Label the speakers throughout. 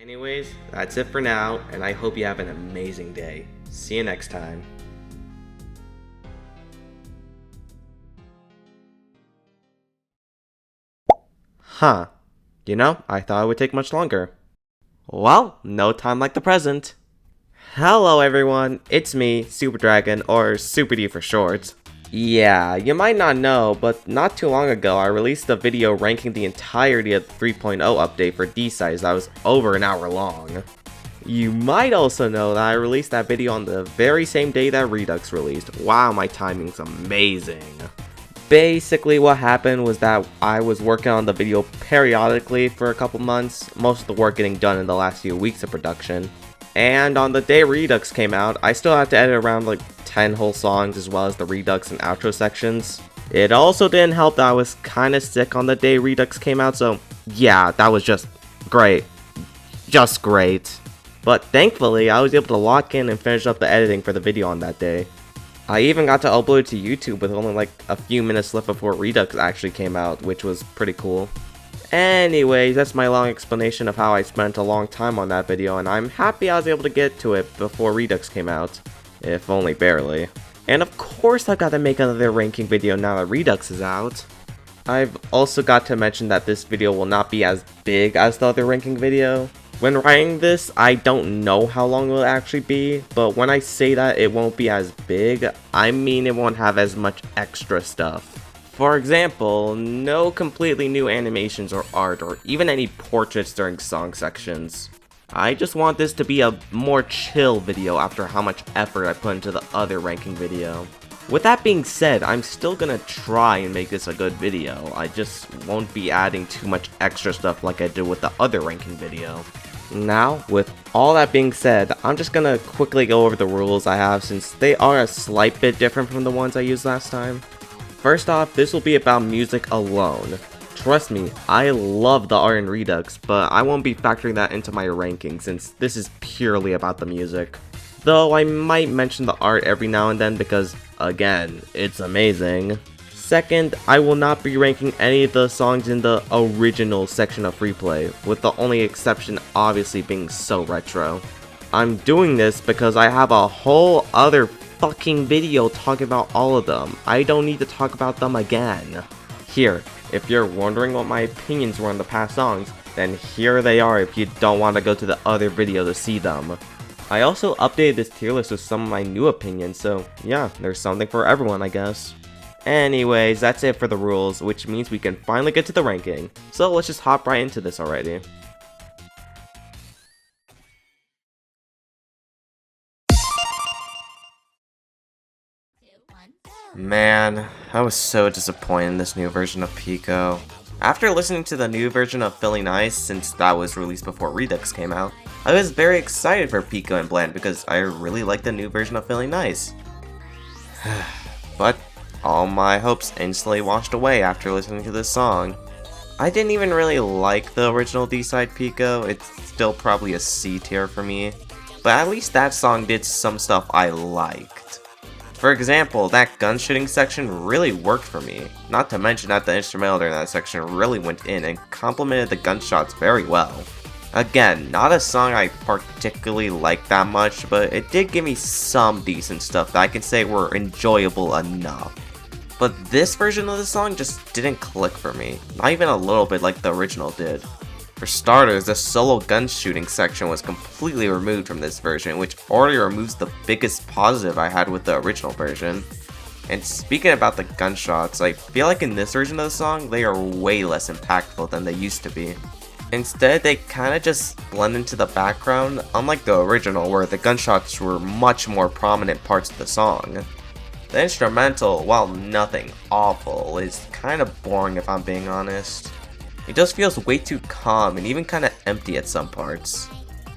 Speaker 1: Anyways, that's it for now, and I hope you have an amazing day. See you next time. Huh. I thought it would take much longer. Well, no time like the present. Hello everyone, it's me, Super Dragon, or Super D for short. Yeah, you might not know, but not too long ago I released a video ranking the entirety of the 3.0 update for D-Sides that was over an hour long. You might also know that I released that video on the very same day that Redux released. Wow, my timing's amazing. Basically what happened was that I was working on the video periodically for a couple months, most of the work getting done in the last few weeks of production. And on the day Redux came out, I still had to edit around like 10 whole songs as well as the Redux and outro sections. It also didn't help that I was kinda sick on the day Redux came out, so yeah, that was just great. Just great. But thankfully, I was able to lock in and finish up the editing for the video on that day. I even got to upload it to YouTube with only like a few minutes left before Redux actually came out, which was pretty cool. Anyways, that's my long explanation of how I spent a long time on that video, and I'm happy I was able to get to it before Redux came out, if only barely. And of course I've got to make another ranking video now that Redux is out. I've also got to mention that this video will not be as big as the other ranking video. When writing this, I don't know how long it will actually be, but when I say that it won't be as big, I mean it won't have as much extra stuff. For example, no completely new animations or art, or even any portraits during song sections. I just want this to be a more chill video after how much effort I put into the other ranking video. With that being said, I'm still gonna try and make this a good video, I just won't be adding too much extra stuff like I did with the other ranking video. Now, with all that being said, I'm just gonna quickly go over the rules I have since they are a slight bit different from the ones I used last time. First off, this will be about music alone. Trust me, I love the art in Redux, but I won't be factoring that into my ranking since this is purely about the music. Though I might mention the art every now and then because, again, it's amazing. Second, I will not be ranking any of the songs in the original section of Freeplay, with the only exception obviously being So Retro. I'm doing this because I have a whole other fucking video talking about all of them. I don't need to talk about them again. Here, if you're wondering what my opinions were on the past songs, then here they are if you don't want to go to the other video to see them. I also updated this tier list with some of my new opinions, so yeah, there's something for everyone I guess. Anyways, that's it for the rules, which means we can finally get to the ranking. So let's just hop right into this already. Man, I was so disappointed in this new version of Pico. After listening to the new version of Feeling Nice, since that was released before Redux came out, I was very excited for Pico and Blend because I really like the new version of Feeling Nice. But all my hopes instantly washed away after listening to this song. I didn't even really like the original D-side Pico, it's still probably a C tier for me, but at least that song did some stuff I liked. For example, that gun shooting section really worked for me, not to mention that the instrumental during that section really went in and complemented the gunshots very well. Again, not a song I particularly liked that much, but it did give me some decent stuff that I can say were enjoyable enough. But this version of the song just didn't click for me, not even a little bit like the original did. For starters, the solo gun shooting section was completely removed from this version, which already removes the biggest positive I had with the original version. And speaking about the gunshots, I feel like in this version of the song, they are way less impactful than they used to be. Instead, they kinda just blend into the background, unlike the original where the gunshots were much more prominent parts of the song. The instrumental, while nothing awful, is kinda boring if I'm being honest. It just feels way too calm and even kinda empty at some parts.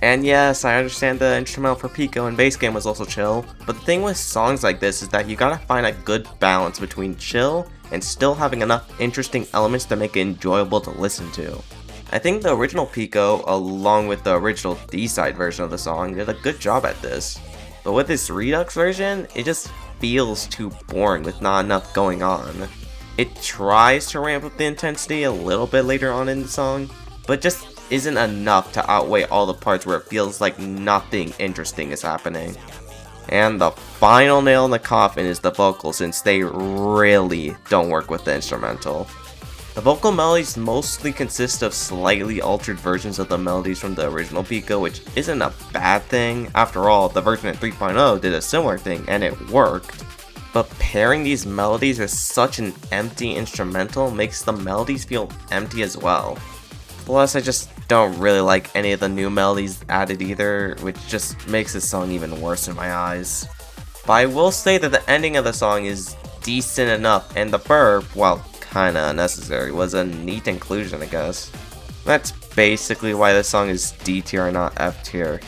Speaker 1: And yes, I understand the instrumental for Pico and base game was also chill, but the thing with songs like this is that you gotta find a good balance between chill and still having enough interesting elements to make it enjoyable to listen to. I think the original Pico, along with the original D-side version of the song, did a good job at this. But with this Redux version, it just feels too boring with not enough going on. It tries to ramp up the intensity a little bit later on in the song, but just isn't enough to outweigh all the parts where it feels like nothing interesting is happening. And the final nail in the coffin is the vocals, since they really don't work with the instrumental. The vocal melodies mostly consist of slightly altered versions of the melodies from the original Pico, which isn't a bad thing. After all, the version in 3.0 did a similar thing and it worked. But pairing these melodies with such an empty instrumental makes the melodies feel empty as well. Plus, I just don't really like any of the new melodies added either, which just makes this song even worse in my eyes. But I will say that the ending of the song is decent enough, and the burp, while kinda unnecessary, was a neat inclusion, I guess. That's basically why this song is D tier and not F tier.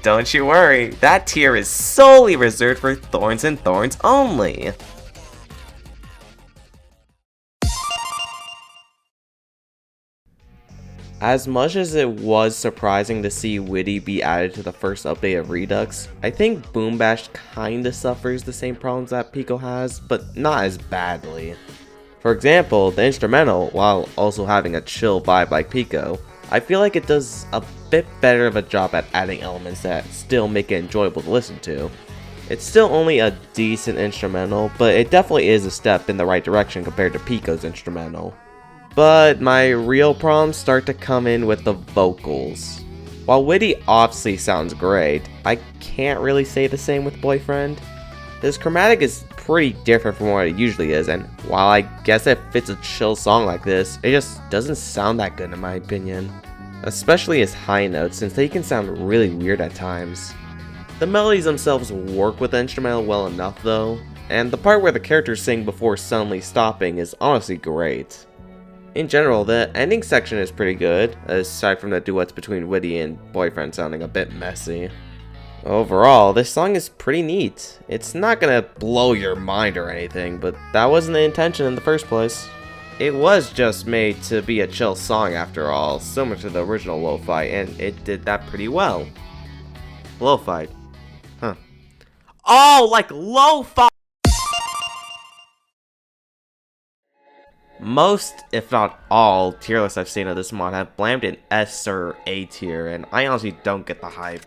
Speaker 1: Don't you worry, that tier is solely reserved for Thorns and Thorns only! As much as it was surprising to see Witty be added to the first update of Redux, I think Boom Bash kinda suffers the same problems that Pico has, but not as badly. For example, the instrumental, while also having a chill vibe like Pico, I feel like it does a bit better of a job at adding elements that still make it enjoyable to listen to. It's still only a decent instrumental, but it definitely is a step in the right direction compared to Pico's instrumental. But my real problems start to come in with the vocals. While Witty obviously sounds great, I can't really say the same with Boyfriend. His chromatic is pretty different from what it usually is, and while I guess it fits a chill song like this, it just doesn't sound that good in my opinion. Especially his high notes, since they can sound really weird at times. The melodies themselves work with the instrumental well enough though, and the part where the characters sing before suddenly stopping is honestly great. In general, the ending section is pretty good, aside from the duets between Witty and Boyfriend sounding a bit messy. Overall, this song is pretty neat. It's not gonna blow your mind or anything, but that wasn't the intention in the first place. It was just made to be a chill song after all, similar to the original Lo-Fi, and it did that pretty well. Lo-Fi. Huh. Oh, like Lo-Fi! Most, if not all, tier lists I've seen of this mod have blamed an S or A tier, and I honestly don't get the hype.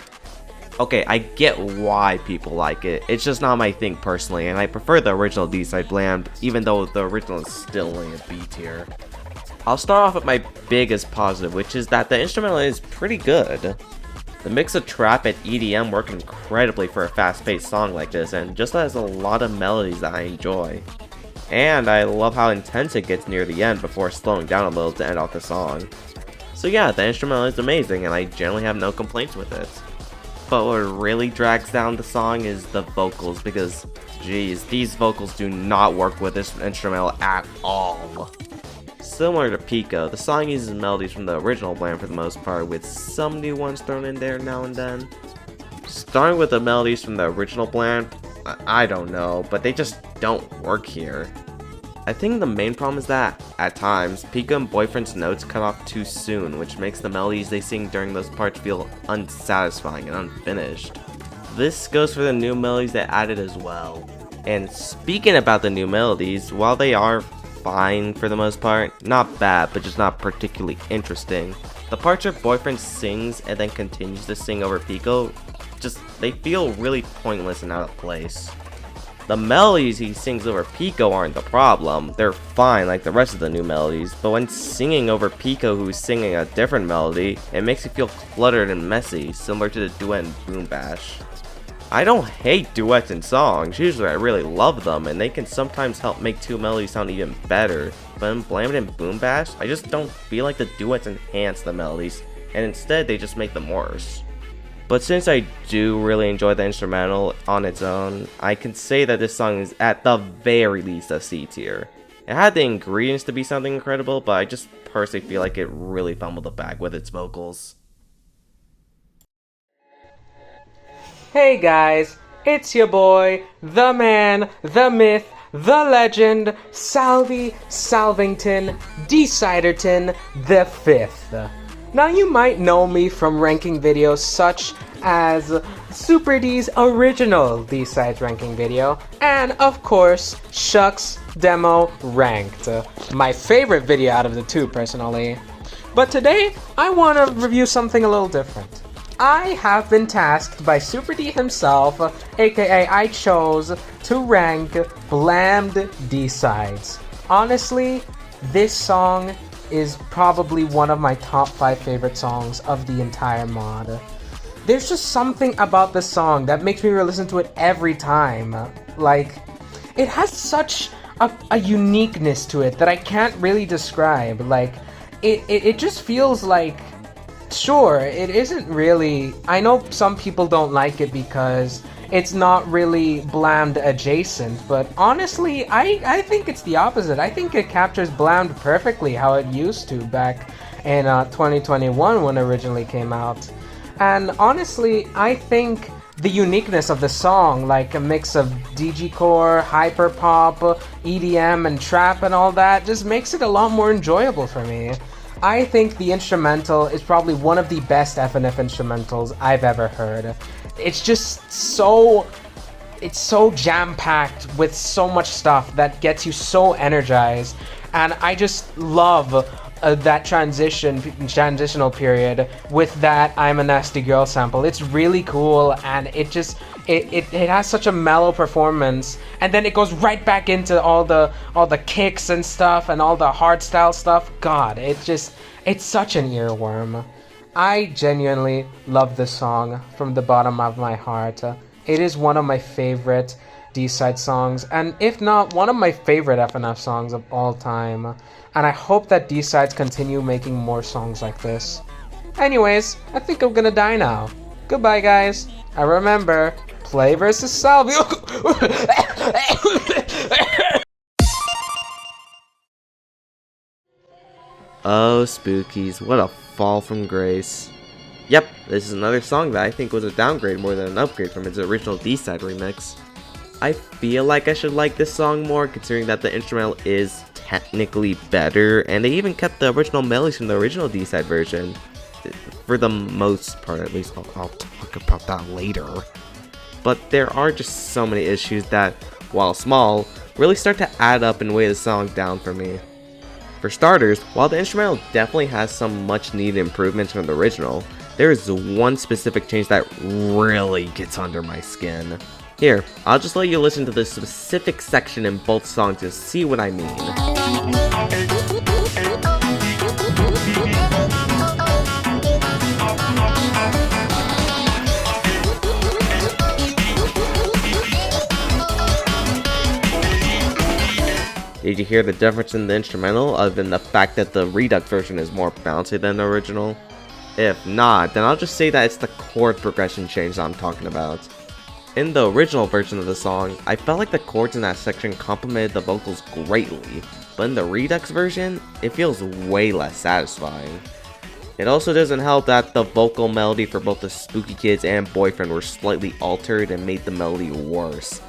Speaker 1: Okay, I get why people like it, it's just not my thing personally, and I prefer the original D-side blamed, even though the original is still only a B tier. I'll start off with my biggest positive, which is that the instrumental is pretty good. The mix of trap and EDM work incredibly for a fast-paced song like this, and just has a lot of melodies that I enjoy. And I love how intense it gets near the end before slowing down a little to end off the song. So yeah, the instrumental is amazing and I generally have no complaints with it. But what really drags down the song is the vocals, because geez, these vocals do not work with this instrumental at all. Similar to Pico, the song uses melodies from the original blend for the most part, with some new ones thrown in there now and then. Starting with the melodies from the original blend, I don't know, but they just don't work here. I think the main problem is that, at times, Pico and Boyfriend's notes cut off too soon, which makes the melodies they sing during those parts feel unsatisfying and unfinished. This goes for the new melodies they added as well. And speaking about the new melodies, while they are fine for the most part, not bad, but just not particularly interesting, the parts where Boyfriend sings and then continues to sing over Pico, they feel really pointless and out of place. The melodies he sings over Pico aren't the problem, they're fine like the rest of the new melodies, but when singing over Pico who's singing a different melody, it makes it feel cluttered and messy, similar to the duet in Boom Bash. I don't hate duets in songs, usually I really love them, and they can sometimes help make two melodies sound even better, but in Blam It and Boom Bash, I just don't feel like the duets enhance the melodies, and instead they just make them worse. But since I do really enjoy the instrumental on its own, I can say that this song is at the very least a C tier. It had the ingredients to be something incredible, but I just personally feel like it really fumbled the bag with its vocals.
Speaker 2: Hey guys, it's your boy, the man, the myth, the legend, Salvy Salvington Deciderton the Fifth. Now you might know me from ranking videos such as Super D's original D-Sides ranking video, and of course, Shucks Demo Ranked, my favorite video out of the two personally. But today, I want to review something a little different. I have been tasked by Super D himself, aka I chose to rank Blamed D-sides. Honestly, this song is probably one of my top 5 favorite songs of the entire mod. There's just something about this song that makes me re-listen to it every time. Like, it has such a uniqueness to it that I can't really describe. Like, it just feels like, sure, it isn't really... I know some people don't like it because it's not really Blamed adjacent, but honestly, I think it's the opposite. I think it captures Blamed perfectly how it used to back in 2021 when it originally came out. And honestly, I think the uniqueness of the song, like a mix of DG-core, hyperpop, EDM, and trap and all that, just makes it a lot more enjoyable for me. I think the instrumental is probably one of the best FNF instrumentals I've ever heard. It's just so... It's so jam-packed with so much stuff that gets you so energized. And I just love that transitional period with that I'm a Nasty Girl sample. It's really cool, and it has such a mellow performance, and then it goes right back into all the kicks and stuff and all the hardstyle stuff. God, it's such an earworm. I genuinely love this song from the bottom of my heart. It is one of my favorite D-side songs, and if not, one of my favorite FNF songs of all time. And I hope that D-sides continue making more songs like this. Anyways, I think I'm gonna die now. Goodbye, guys. And remember, play versus Salvy.
Speaker 1: Oh, spookies, what a fall from grace. Yep, this is another song that I think was a downgrade more than an upgrade from its original D-side remix. I feel like I should like this song more, considering that the instrumental is technically better, and they even kept the original melodies from the original D-side version. For the most part, at least. I'll talk about that later. But there are just so many issues that, while small, really start to add up and weigh the song down for me. For starters, while the instrumental definitely has some much needed improvements from the original, there is one specific change that really gets under my skin. Here, I'll just let you listen to this specific section in both songs to see what I mean. Did you hear the difference in the instrumental, other than the fact that the Redux version is more bouncy than the original? If not, then I'll just say that it's the chord progression change that I'm talking about. In the original version of the song, I felt like the chords in that section complemented the vocals greatly, but in the Redux version, it feels way less satisfying. It also doesn't help that the vocal melody for both the Spooky Kids and Boyfriend were slightly altered and made the melody worse.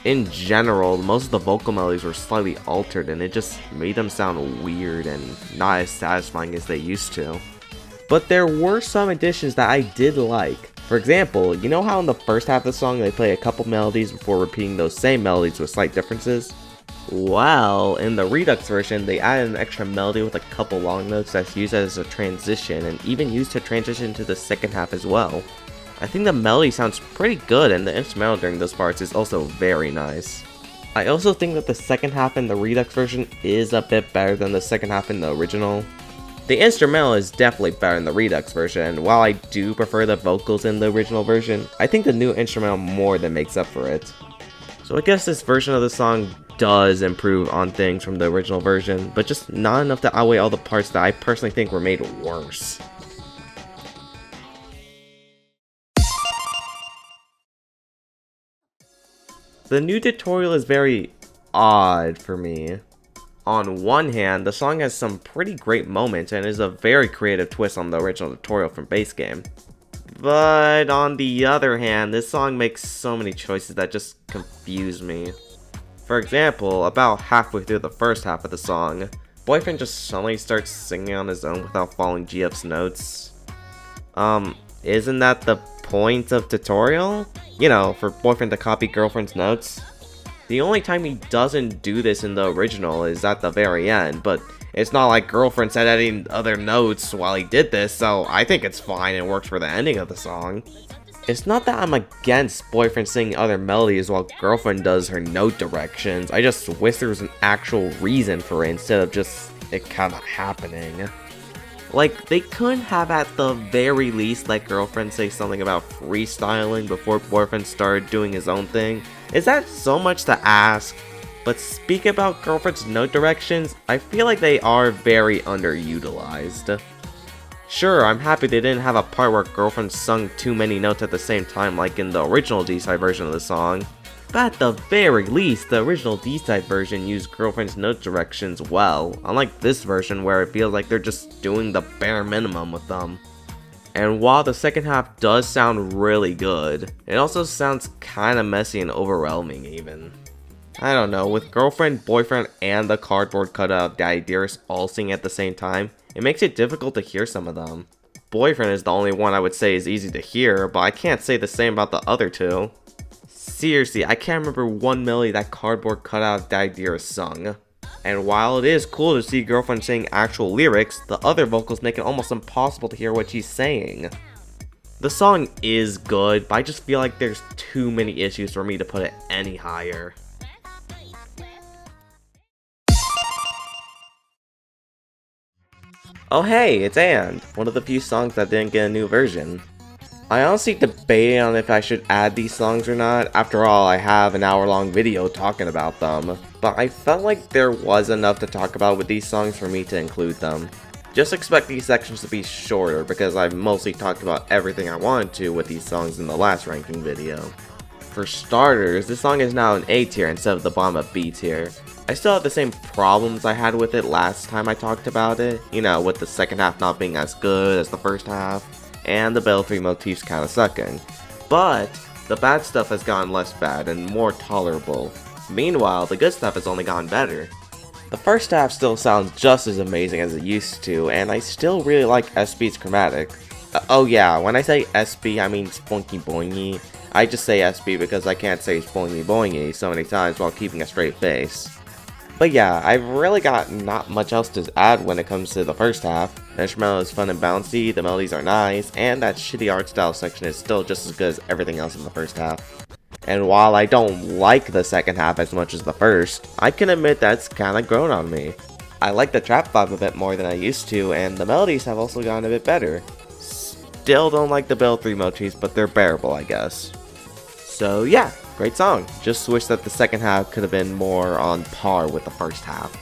Speaker 1: In general, most of the vocal melodies were slightly altered, and it just made them sound weird and not as satisfying as they used to. But there were some additions that I did like. For example, you know how in the first half of the song they play a couple melodies before repeating those same melodies with slight differences? Well, in the Redux version, they added an extra melody with a couple long notes that's used as a transition, and even used to transition to the second half as well. I think the melody sounds pretty good, and the instrumental during those parts is also very nice. I also think that the second half in the Redux version is a bit better than the second half in the original. The instrumental is definitely better in the Redux version, and while I do prefer the vocals in the original version, I think the new instrumental more than makes up for it. So I guess this version of the song does improve on things from the original version, but just not enough to outweigh all the parts that I personally think were made worse. The new tutorial is very odd for me. On one hand, the song has some pretty great moments and is a very creative twist on the original tutorial from base game. But on the other hand, this song makes so many choices that just confuse me. For example, about halfway through the first half of the song, Boyfriend just suddenly starts singing on his own without following GF's notes. Isn't that the point of tutorial? You know, for Boyfriend to copy Girlfriend's notes? The only time he doesn't do this in the original is at the very end, but it's not like Girlfriend said any other notes while he did this, so I think it's fine and works for the ending of the song. It's not that I'm against Boyfriend singing other melodies while Girlfriend does her note directions, I just wish there was an actual reason for it instead of just it kinda happening. Like, they could have at the very least let Girlfriend say something about freestyling before Boyfriend started doing his own thing. Is that so much to ask? But speaking about Girlfriend's note directions, I feel like they are very underutilized. Sure, I'm happy they didn't have a part where Girlfriend sung too many notes at the same time like in the original D-side version of the song. But at the very least, the original D-side version used Girlfriend's note directions well, unlike this version where it feels like they're just doing the bare minimum with them. And while the second half does sound really good, it also sounds kinda messy and overwhelming even. I don't know, with Girlfriend, Boyfriend, and the cardboard cutout of Daddy Dearest all singing at the same time, it makes it difficult to hear some of them. Boyfriend is the only one I would say is easy to hear, but I can't say the same about the other two. Seriously, I can't remember one melody that cardboard cutout of Daddy Dearest sung. And while it is cool to see Girlfriend saying actual lyrics, the other vocals make it almost impossible to hear what she's saying. The song is good, but I just feel like there's too many issues for me to put it any higher. Oh hey, it's And, one of the few songs that didn't get a new version. I honestly debated on if I should add these songs or not, after all I have an hour-long video talking about them, but I felt like there was enough to talk about with these songs for me to include them. Just expect these sections to be shorter because I've mostly talked about everything I wanted to with these songs in the last ranking video. For starters, this song is now an A tier instead of the bottom of B tier. I still have the same problems I had with it last time I talked about it, you know, with the second half not being as good as the first half, and the belfry motifs kinda sucking. But the bad stuff has gotten less bad and more tolerable. Meanwhile, the good stuff has only gotten better. The first half still sounds just as amazing as it used to, and I still really like SB's chromatic. Oh yeah, when I say SB, I mean Spoinky Boingy. I just say SB because I can't say Spoingy Boingy so many times while keeping a straight face. But yeah, I've really got not much else to add when it comes to the first half. The instrumental is fun and bouncy, the melodies are nice, and that shitty art style section is still just as good as everything else in the first half. And while I don't like the second half as much as the first, I can admit that's kinda grown on me. I like the trap vibe a bit more than I used to, and the melodies have also gotten a bit better. Still don't like the Bell 3 motifs, but they're bearable, I guess. So yeah, great song. Just wish that the second half could have been more on par with the first half.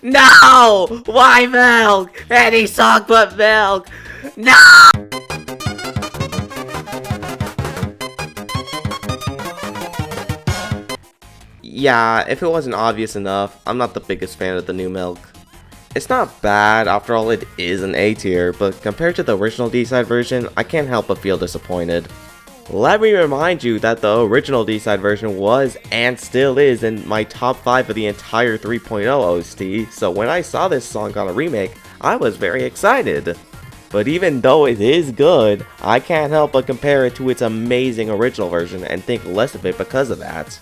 Speaker 1: No! Why milk? Any song but milk! No! Yeah, if it wasn't obvious enough, I'm not the biggest fan of the new milk. It's not bad, after all it is an A tier, but compared to the original D-side version, I can't help but feel disappointed. Let me remind you that the original D-side version was, and still is, in my top 5 of the entire 3.0 OST, so when I saw this song on a remake, I was very excited. But even though it is good, I can't help but compare it to its amazing original version and think less of it because of that.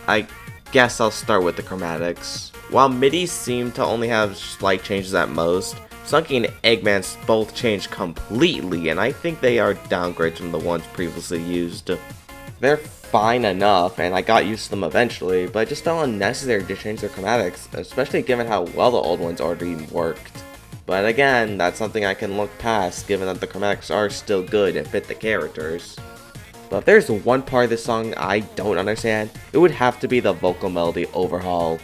Speaker 1: I guess I'll start with the chromatics. While MIDIs seem to only have slight changes at most, Sunky and Eggman's both changed completely, and I think they are downgrades from the ones previously used. They're fine enough, and I got used to them eventually, but it just felt unnecessary to change their chromatics, especially given how well the old ones already worked. But again, that's something I can look past, given that the chromatics are still good and fit the characters. But if there's one part of this song I don't understand, it would have to be the vocal melody overhaul.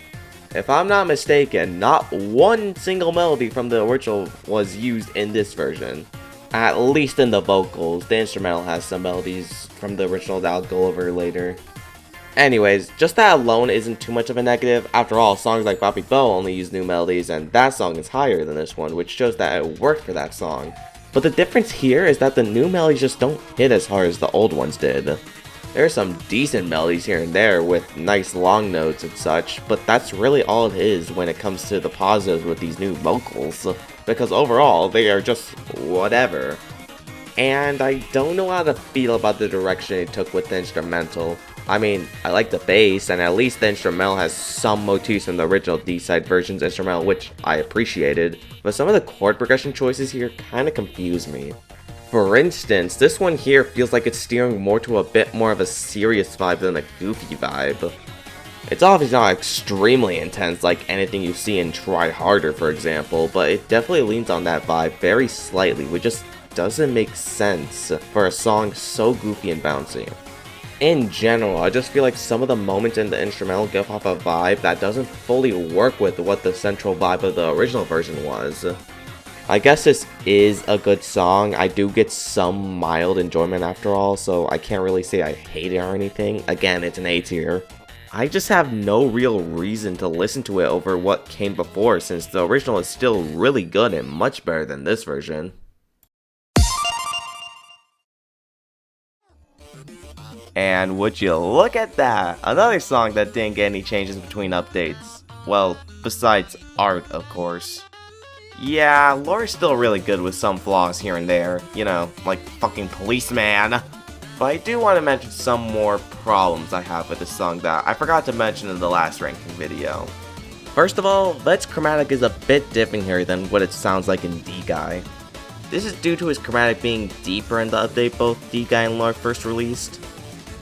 Speaker 1: If I'm not mistaken, not one single melody from the original was used in this version. At least in the vocals, the instrumental has some melodies from the original that I'll go over later. Anyways, just that alone isn't too much of a negative. After all, songs like Bobby Bo only use new melodies, and that song is higher than this one, which shows that it worked for that song. But the difference here is that the new melodies just don't hit as hard as the old ones did. There are some decent melodies here and there with nice long notes and such, but that's really all it is when it comes to the positives with these new vocals, because overall they are just whatever. and I don't know how to feel about the direction it took with the instrumental. I mean, I like the bass, and at least the instrumental has some motifs from the original D-side version's instrumental, which I appreciated, but some of the chord progression choices here kinda confuse me. For instance, this one here feels like it's steering more to a bit more of a serious vibe than a goofy vibe. It's obviously not extremely intense like anything you see in Try Harder, for example, but it definitely leans on that vibe very slightly, which just doesn't make sense for a song so goofy and bouncy. In general, I just feel like some of the moments in the instrumental give off a vibe that doesn't fully work with what the central vibe of the original version was. I guess this is a good song. I do get some mild enjoyment after all, so I can't really say I hate it or anything. Again, it's an A tier. I just have no real reason to listen to it over what came before, since the original is still really good and much better than this version. And would you look at that, another song that didn't get any changes between updates. Well, besides art, of course. Yeah, lore's still really good with some flaws here and there, you know, like fucking Policeman. But I do want to mention some more problems I have with this song that I forgot to mention in the last ranking video. First of all, Ved's chromatic is a bit different here than what it sounds like in D-Guy. This is due to his chromatic being deeper in the update both D-Guy and lore first released.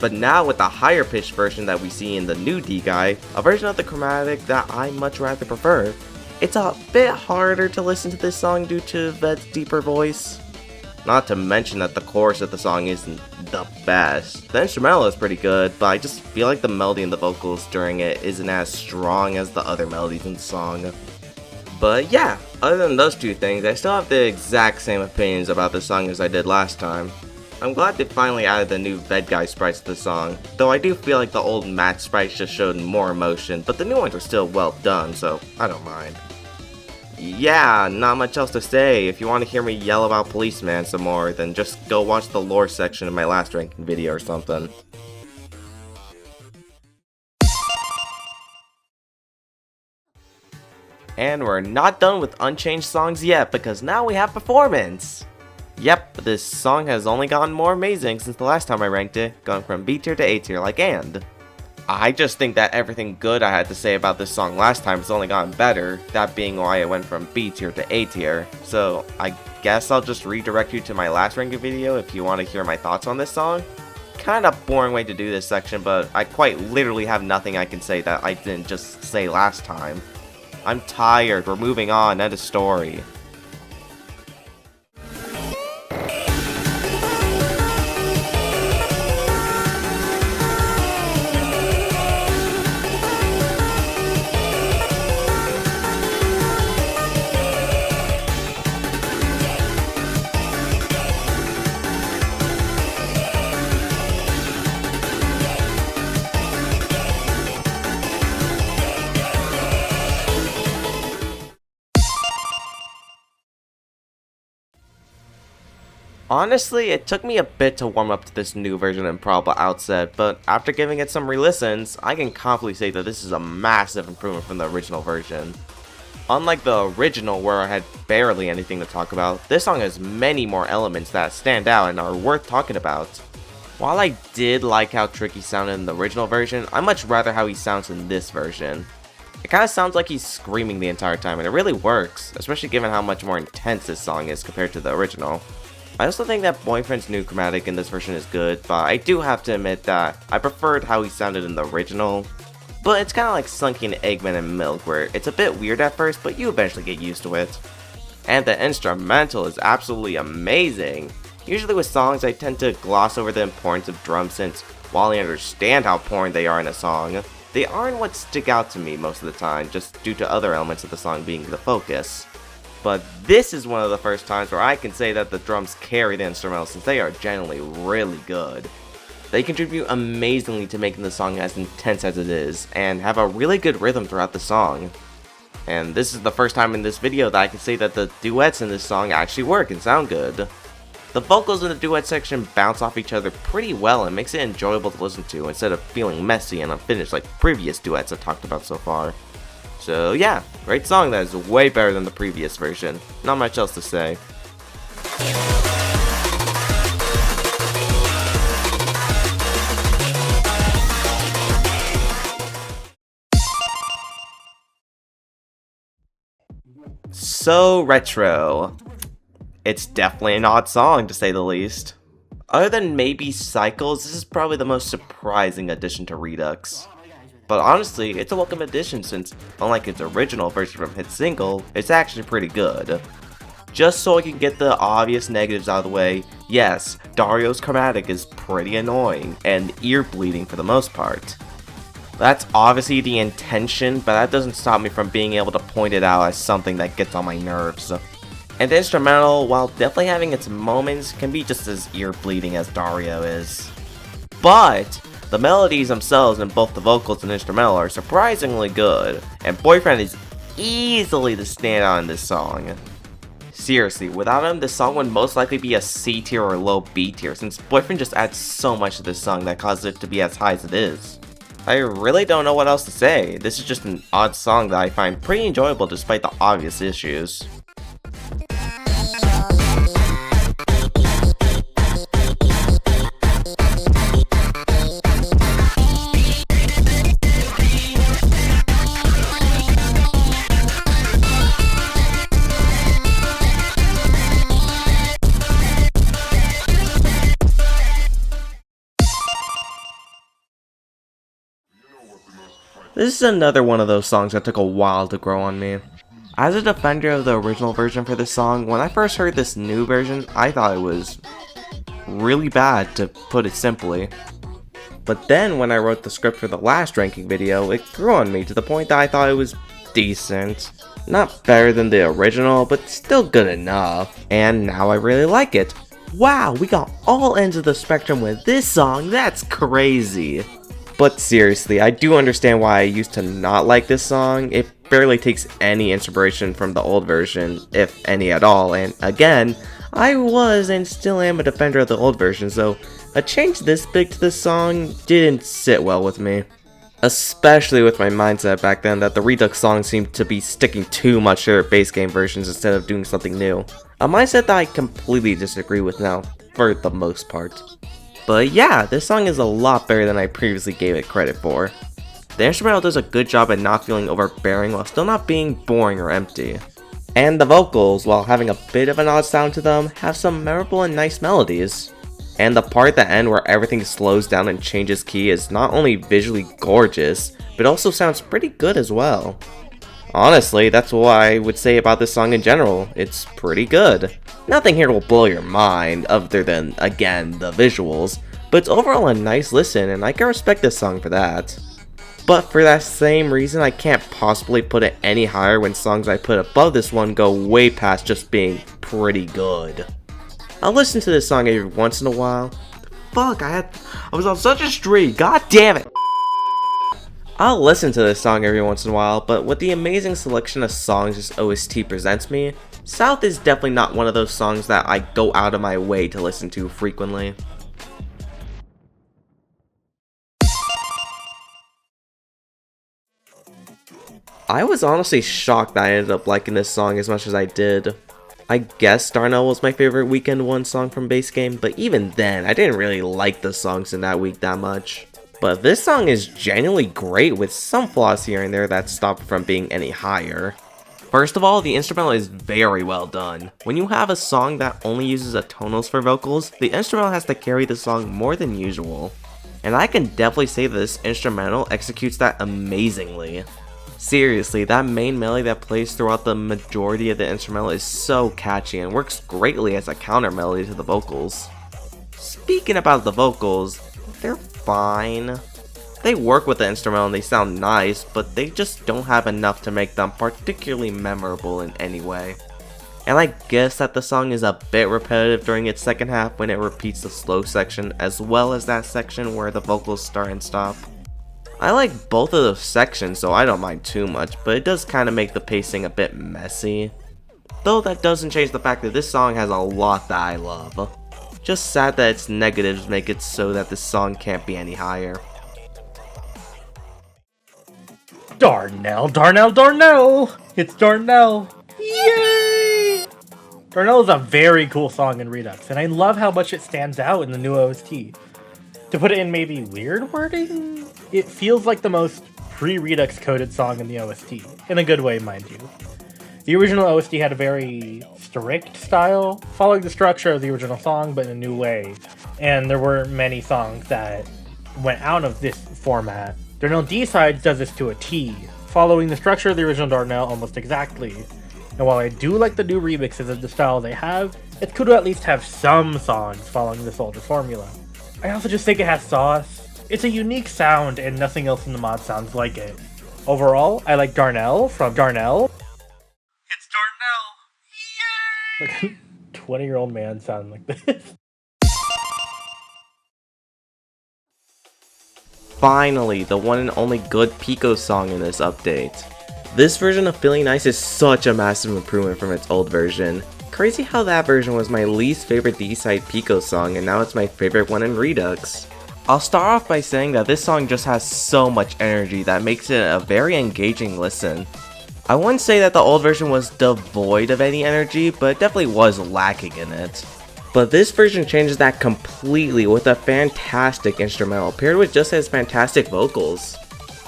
Speaker 1: But now with the higher pitched version that we see in the new D-Guy, a version of the chromatic that I much rather prefer, it's a bit harder to listen to this song due to Ved's deeper voice. Not to mention that the chorus of the song isn't the best. The instrumental is pretty good, but I just feel like the melody and the vocals during it isn't as strong as the other melodies in the song. But yeah, other than those two things, I still have the exact same opinions about this song as I did last time. I'm glad they finally added the new Ved Guy sprites to the song, though I do feel like the old match sprites just showed more emotion, but the new ones are still well done, so I don't mind. Yeah, not much else to say. If you want to hear me yell about Policeman some more, then just go watch the lore section of my last ranking video or something. And we're not done with unchanged songs yet, because now we have performance! Yep, this song has only gotten more amazing since the last time I ranked it, going from B tier to A tier like And. I just think that everything good I had to say about this song last time has only gotten better, that being why it went from B tier to A tier. So I guess I'll just redirect you to my last ranking video if you want to hear my thoughts on this song. Kinda boring way to do this section, but I quite literally have nothing I can say that I didn't just say last time. I'm tired, we're moving on, end of story. Honestly, it took me a bit to warm up to this new version in Probable Outset, but after giving it some re-listens, I can confidently say that this is a massive improvement from the original version. Unlike the original where I had barely anything to talk about, this song has many more elements that stand out and are worth talking about. While I did like how Tricky sounded in the original version, I much rather how he sounds in this version. It kinda sounds like he's screaming the entire time, and it really works, especially given how much more intense this song is compared to the original. I also think that Boyfriend's new chromatic in this version is good, but I do have to admit that I preferred how he sounded in the original. But it's kinda like Sunken Eggman and Milk, where it's a bit weird at first, but you eventually get used to it. And the instrumental is absolutely amazing. Usually with songs, I tend to gloss over the importance of drums since, while I understand how important they are in a song, they aren't what stick out to me most of the time, just due to other elements of the song being the focus. But this is one of the first times where I can say that the drums carry the instrumental since they are generally really good. They contribute amazingly to making the song as intense as it is, and have a really good rhythm throughout the song. And this is the first time in this video that I can say that the duets in this song actually work and sound good. The vocals in the duet section bounce off each other pretty well and makes it enjoyable to listen to instead of feeling messy and unfinished like previous duets I've talked about so far. So yeah, great song that is way better than the previous version. Not much else to say. So retro. It's definitely an odd song, to say the least. Other than maybe Cycles, this is probably the most surprising addition to Redux. But honestly, it's a welcome addition since, unlike its original version from hit single, it's actually pretty good. Just so I can get the obvious negatives out of the way, yes, Dario's chromatic is pretty annoying and ear-bleeding for the most part. That's obviously the intention, but that doesn't stop me from being able to point it out as something that gets on my nerves. And the instrumental, while definitely having its moments, can be just as ear-bleeding as Dario is. But the melodies themselves in both the vocals and instrumental are surprisingly good, and Boyfriend is easily the standout in this song. Seriously, without him, this song would most likely be a C tier or low B tier, since Boyfriend just adds so much to this song that causes it to be as high as it is. I really don't know what else to say. This is just an odd song that I find pretty enjoyable despite the obvious issues. This is another one of those songs that took a while to grow on me. As a defender of the original version for this song, when I first heard this new version, I thought it was really bad, to put it simply. But then when I wrote the script for the last ranking video, it grew on me to the point that I thought it was decent. Not better than the original, but still good enough. And now I really like it. Wow, we got all ends of the spectrum with this song, that's crazy. But seriously, I do understand why I used to not like this song. It barely takes any inspiration from the old version, if any at all, and again, I was and still am a defender of the old version, so a change this big to this song didn't sit well with me. Especially with my mindset back then that the Redux songs seemed to be sticking too much to their base game versions instead of doing something new. A mindset that I completely disagree with now, for the most part. But yeah, this song is a lot better than I previously gave it credit for. The instrumental does a good job at not feeling overbearing while still not being boring or empty. And the vocals, while having a bit of an odd sound to them, have some memorable and nice melodies. And the part at the end where everything slows down and changes key is not only visually gorgeous, but also sounds pretty good as well. Honestly, that's what I would say about this song in general. It's pretty good. Nothing here will blow your mind, other than, again, the visuals, but it's overall a nice listen, and I can respect this song for that. But for that same reason, I can't possibly put it any higher when songs I put above this one go way past just being pretty good. I'll listen to this song every once in a while. Fuck, I was on such a streak, god damn it! I'll listen to this song every once in a while, but with the amazing selection of songs this OST presents me, South is definitely not one of those songs that I go out of my way to listen to frequently. I was honestly shocked that I ended up liking this song as much as I did. I guess Darnell was my favorite Weekend 1 song from base game, but even then, I didn't really like the songs in that week that much. But this song is genuinely great with some flaws here and there that stop it from being any higher. First of all, the instrumental is very well done. When you have a song that only uses a tonals for vocals, the instrumental has to carry the song more than usual. And I can definitely say that this instrumental executes that amazingly. Seriously, that main melody that plays throughout the majority of the instrumental is so catchy and works greatly as a counter melody to the vocals. Speaking about the vocals, they're fine. They work with the instrumental and they sound nice, but they just don't have enough to make them particularly memorable in any way. And I guess that the song is a bit repetitive during its second half when it repeats the slow section as well as that section where the vocals start and stop. I like both of those sections, so I don't mind too much, but it does kind of make the pacing a bit messy. Though that doesn't change the fact that this song has a lot that I love. Just sad that its negatives make it so that this song can't be any higher.
Speaker 3: Darnell, Darnell, Darnell! It's Darnell! Yay! Darnell is a very cool song in Redux, and I love how much it stands out in the new OST. To put it in maybe weird wording, it feels like the most pre-Redux coded song in the OST, in a good way, mind you. The original OST had a very strict style, following the structure of the original song, but in a new way. And there were many songs that went out of this format. Darnell D-Sides does this to a T, following the structure of the original Darnell almost exactly. And while I do like the new remixes of the style they have, it's cool to at least have some songs following this older formula. I also just think it has sauce. It's a unique sound and nothing else in the mod sounds like it. Overall, I like Darnell from Darnell. It's Darnell! Yay! Like a 20-year-old man sounding like this.
Speaker 1: Finally, the one and only good Pico song in this update. This version of Feeling Nice is such a massive improvement from its old version. Crazy how that version was my least favorite D-side Pico song and now it's my favorite one in Redux. I'll start off by saying that this song just has so much energy that makes it a very engaging listen. I wouldn't say that the old version was devoid of any energy, but it definitely was lacking in it. But this version changes that completely with a fantastic instrumental paired with just as fantastic vocals.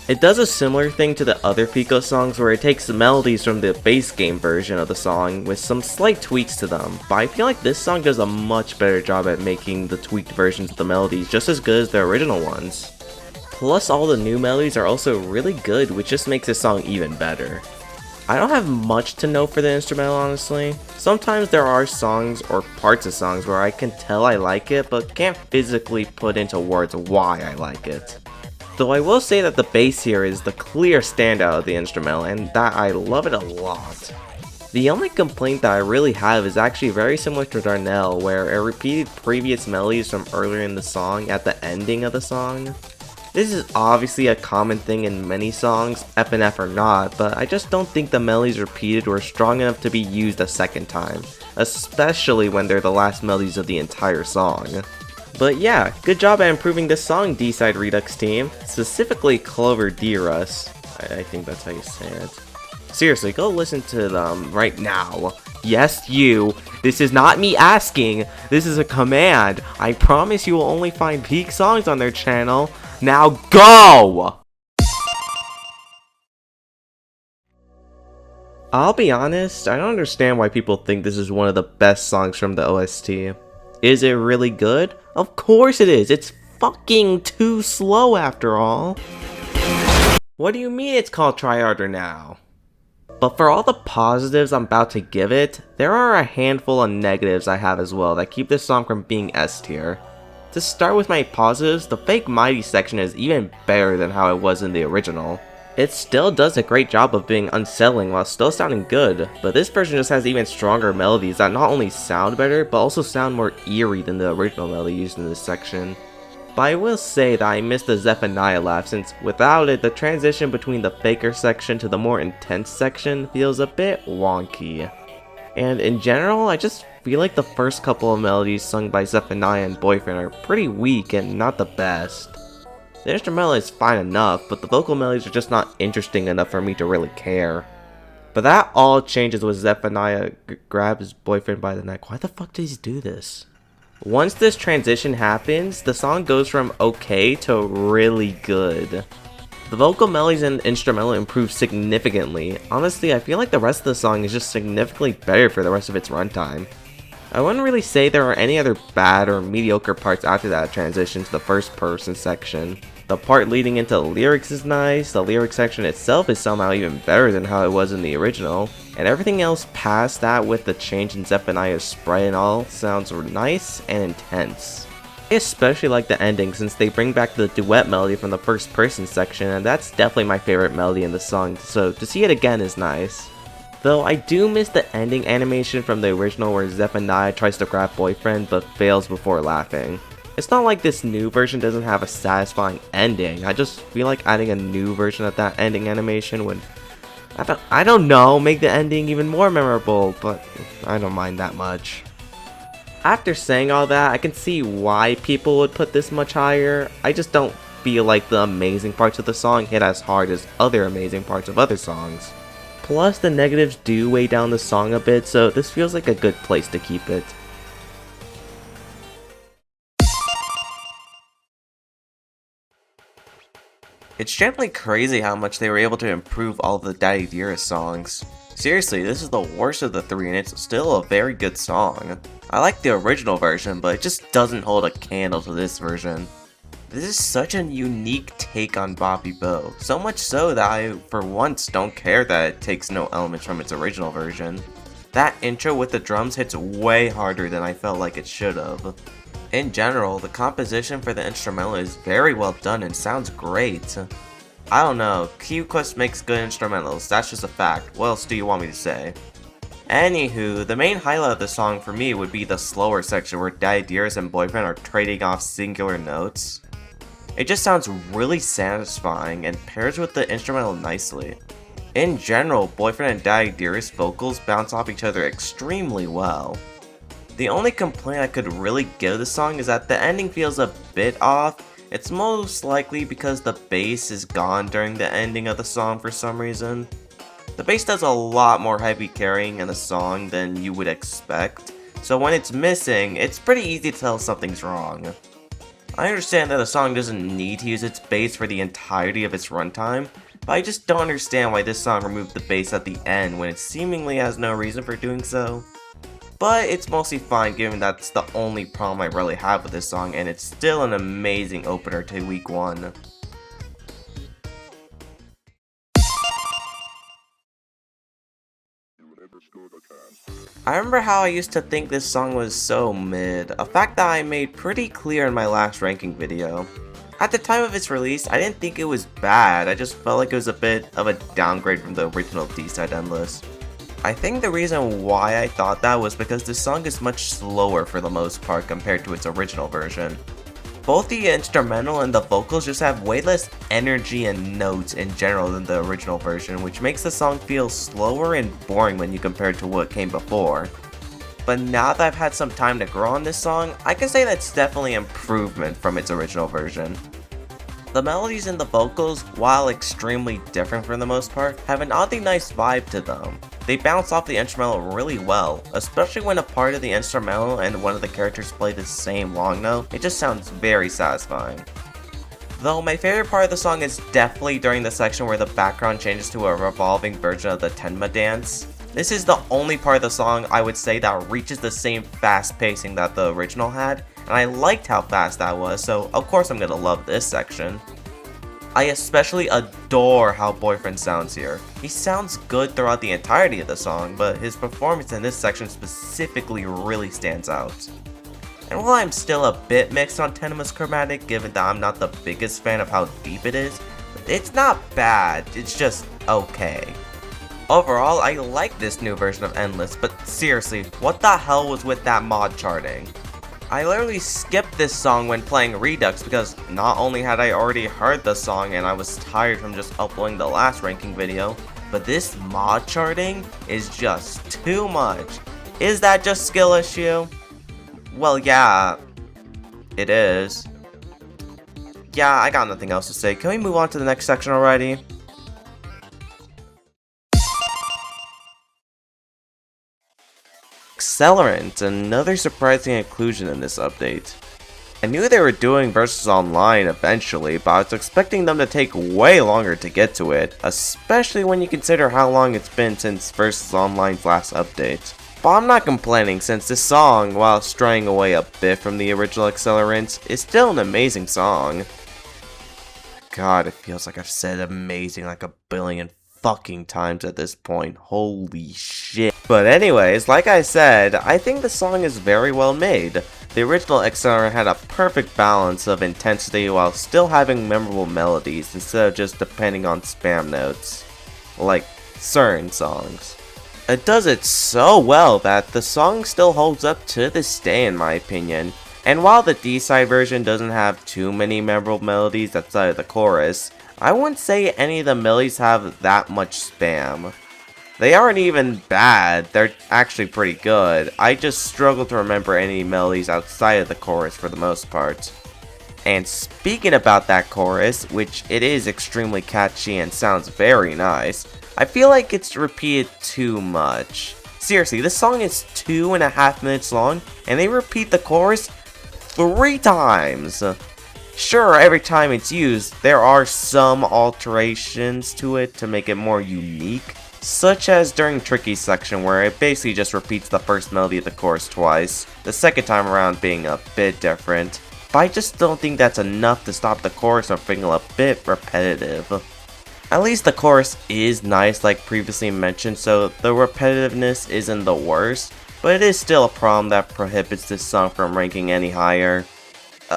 Speaker 1: It does a similar thing to the other Pico songs where it takes melodies from the base game version of the song with some slight tweaks to them, but I feel like this song does a much better job at making the tweaked versions of the melodies just as good as the original ones. Plus all the new melodies are also really good, which just makes this song even better. I don't have much to know for the instrumental honestly. Sometimes there are songs or parts of songs where I can tell I like it but can't physically put into words why I like it. Though I will say that the bass here is the clear standout of the instrumental and that I love it a lot. The only complaint that I really have is actually very similar to Darnell where it repeated previous melodies from earlier in the song at the ending of the song. This is obviously a common thing in many songs, FNF or not, but I just don't think the melodies repeated were strong enough to be used a second time, especially when they're the last melodies of the entire song. But yeah, good job at improving this song, D-Side Redux team, specifically Clover D-Russ. I think that's how you say it. Seriously, go listen to them right now. Yes, you. This is not me asking, this is a command. I promise you will only find peak songs on their channel. Now go! I'll be honest, I don't understand why people think this is one of the best songs from the OST. Is it really good? Of course it is, it's fucking too slow after all. What do you mean it's called Try Harder now? But for all the positives I'm about to give it, there are a handful of negatives I have as well that keep this song from being S tier. To start with my positives, the fake Mighty section is even better than how it was in the original. It still does a great job of being unsettling while still sounding good, but this version just has even stronger melodies that not only sound better, but also sound more eerie than the original melody used in this section. But I will say that I miss the Zephaniah laugh since without it, the transition between the faker section to the more intense section feels a bit wonky. And in general, I just feel like the first couple of melodies sung by Zephaniah and Boyfriend are pretty weak and not the best. The instrumental is fine enough, but the vocal melodies are just not interesting enough for me to really care. But that all changes when Zephaniah grabs his boyfriend by the neck. Why the fuck does he do this? Once this transition happens, the song goes from okay to really good. The vocal melodies and instrumental improve significantly. Honestly, I feel like the rest of the song is just significantly better for the rest of its runtime. I wouldn't really say there are any other bad or mediocre parts after that transition to the first person section. The part leading into the lyrics is nice, the lyric section itself is somehow even better than how it was in the original, and everything else past that with the change in Zephaniah's sprite and all sounds nice and intense. I especially like the ending since they bring back the duet melody from the first person section and that's definitely my favorite melody in the song, so to see it again is nice. Though I do miss the ending animation from the original where Zephaniah tries to grab Boyfriend but fails before laughing. It's not like this new version doesn't have a satisfying ending, I just feel like adding a new version of that ending animation would, I don't know, make the ending even more memorable, but I don't mind that much. After saying all that, I can see why people would put this much higher. I just don't feel like the amazing parts of the song hit as hard as other amazing parts of other songs. Plus, the negatives do weigh down the song a bit, so this feels like a good place to keep it. It's generally crazy how much they were able to improve all of the Daddy Dearest songs. Seriously, this is the worst of the three and it's still a very good song. I like the original version, but it just doesn't hold a candle to this version. This is such a unique take on Bobby Bo, so much so that I, for once, don't care that it takes no elements from its original version. That intro with the drums hits way harder than I felt like it should have. In general, the composition for the instrumental is very well done and sounds great. I don't know, QQuest makes good instrumentals, that's just a fact. What else do you want me to say? Anywho, the main highlight of the song for me would be the slower section where Daddy Dearest and Boyfriend are trading off singular notes. It just sounds really satisfying and pairs with the instrumental nicely. In general, Boyfriend and Daddy Dearest vocals bounce off each other extremely well. The only complaint I could really give the song is that the ending feels a bit off. It's most likely because the bass is gone during the ending of the song for some reason. The bass does a lot more heavy carrying in the song than you would expect, so when it's missing, it's pretty easy to tell something's wrong. I understand that a song doesn't need to use its bass for the entirety of its runtime, but I just don't understand why this song removed the bass at the end when it seemingly has no reason for doing so. But it's mostly fine given that's the only problem I really have with this song, and it's still an amazing opener to week 1. I remember how I used to think this song was so mid, a fact that I made pretty clear in my last ranking video. At the time of its release, I didn't think it was bad, I just felt like it was a bit of a downgrade from the original D-side Endless. I think the reason why I thought that was because this song is much slower for the most part compared to its original version. Both the instrumental and the vocals just have way less energy and notes in general than the original version, which makes the song feel slower and boring when you compare it to what came before. But now that I've had some time to grow on this song, I can say that's definitely improvement from its original version. The melodies and the vocals, while extremely different for the most part, have an oddly nice vibe to them. They bounce off the instrumental really well, especially when a part of the instrumental and one of the characters play the same long note. It just sounds very satisfying. Though my favorite part of the song is definitely during the section where the background changes to a revolving version of the Tenma dance. This is the only part of the song I would say that reaches the same fast pacing that the original had, and I liked how fast that was, so of course I'm gonna love this section. I especially adore how Boyfriend sounds here. He sounds good throughout the entirety of the song, but his performance in this section specifically really stands out. And while I'm still a bit mixed on Tenma's chromatic given that I'm not the biggest fan of how deep it is, it's not bad, it's just okay. Overall, I like this new version of Endless, but seriously, what the hell was with that mod charting? I literally skipped this song when playing Redux because not only had I already heard the song and I was tired from just uploading the last ranking video, but this mod charting is just too much. Is that just skill issue? Well, yeah, it is. Yeah, I got nothing else to say. Can we move on to the next section already? Accelerant, another surprising inclusion in this update. I knew they were doing Versus Online eventually, but I was expecting them to take way longer to get to it, especially when you consider how long it's been since Versus Online's last update. But I'm not complaining since this song, while straying away a bit from the original Accelerant, is still an amazing song. God, it feels like I've said amazing like a billion fucking times at this point. Holy shit. But anyways, like I said, I think the song is very well made. The original Accelerant had a perfect balance of intensity while still having memorable melodies instead of just depending on spam notes, like certain songs. It does it so well that the song still holds up to this day in my opinion, and while the D-side version doesn't have too many memorable melodies outside of the chorus, I wouldn't say any of the melodies have that much spam. They aren't even bad, they're actually pretty good. I just struggle to remember any melodies outside of the chorus for the most part. And speaking about that chorus, which it is extremely catchy and sounds very nice, I feel like it's repeated too much. Seriously, this song is 2.5 minutes long, and they repeat the chorus 3 times. Sure, every time it's used, there are some alterations to it to make it more unique, such as during Tricky's section where it basically just repeats the first melody of the chorus twice, the second time around being a bit different, but I just don't think that's enough to stop the chorus from feeling a bit repetitive. At least the chorus is nice like previously mentioned, so the repetitiveness isn't the worst, but it is still a problem that prohibits this song from ranking any higher.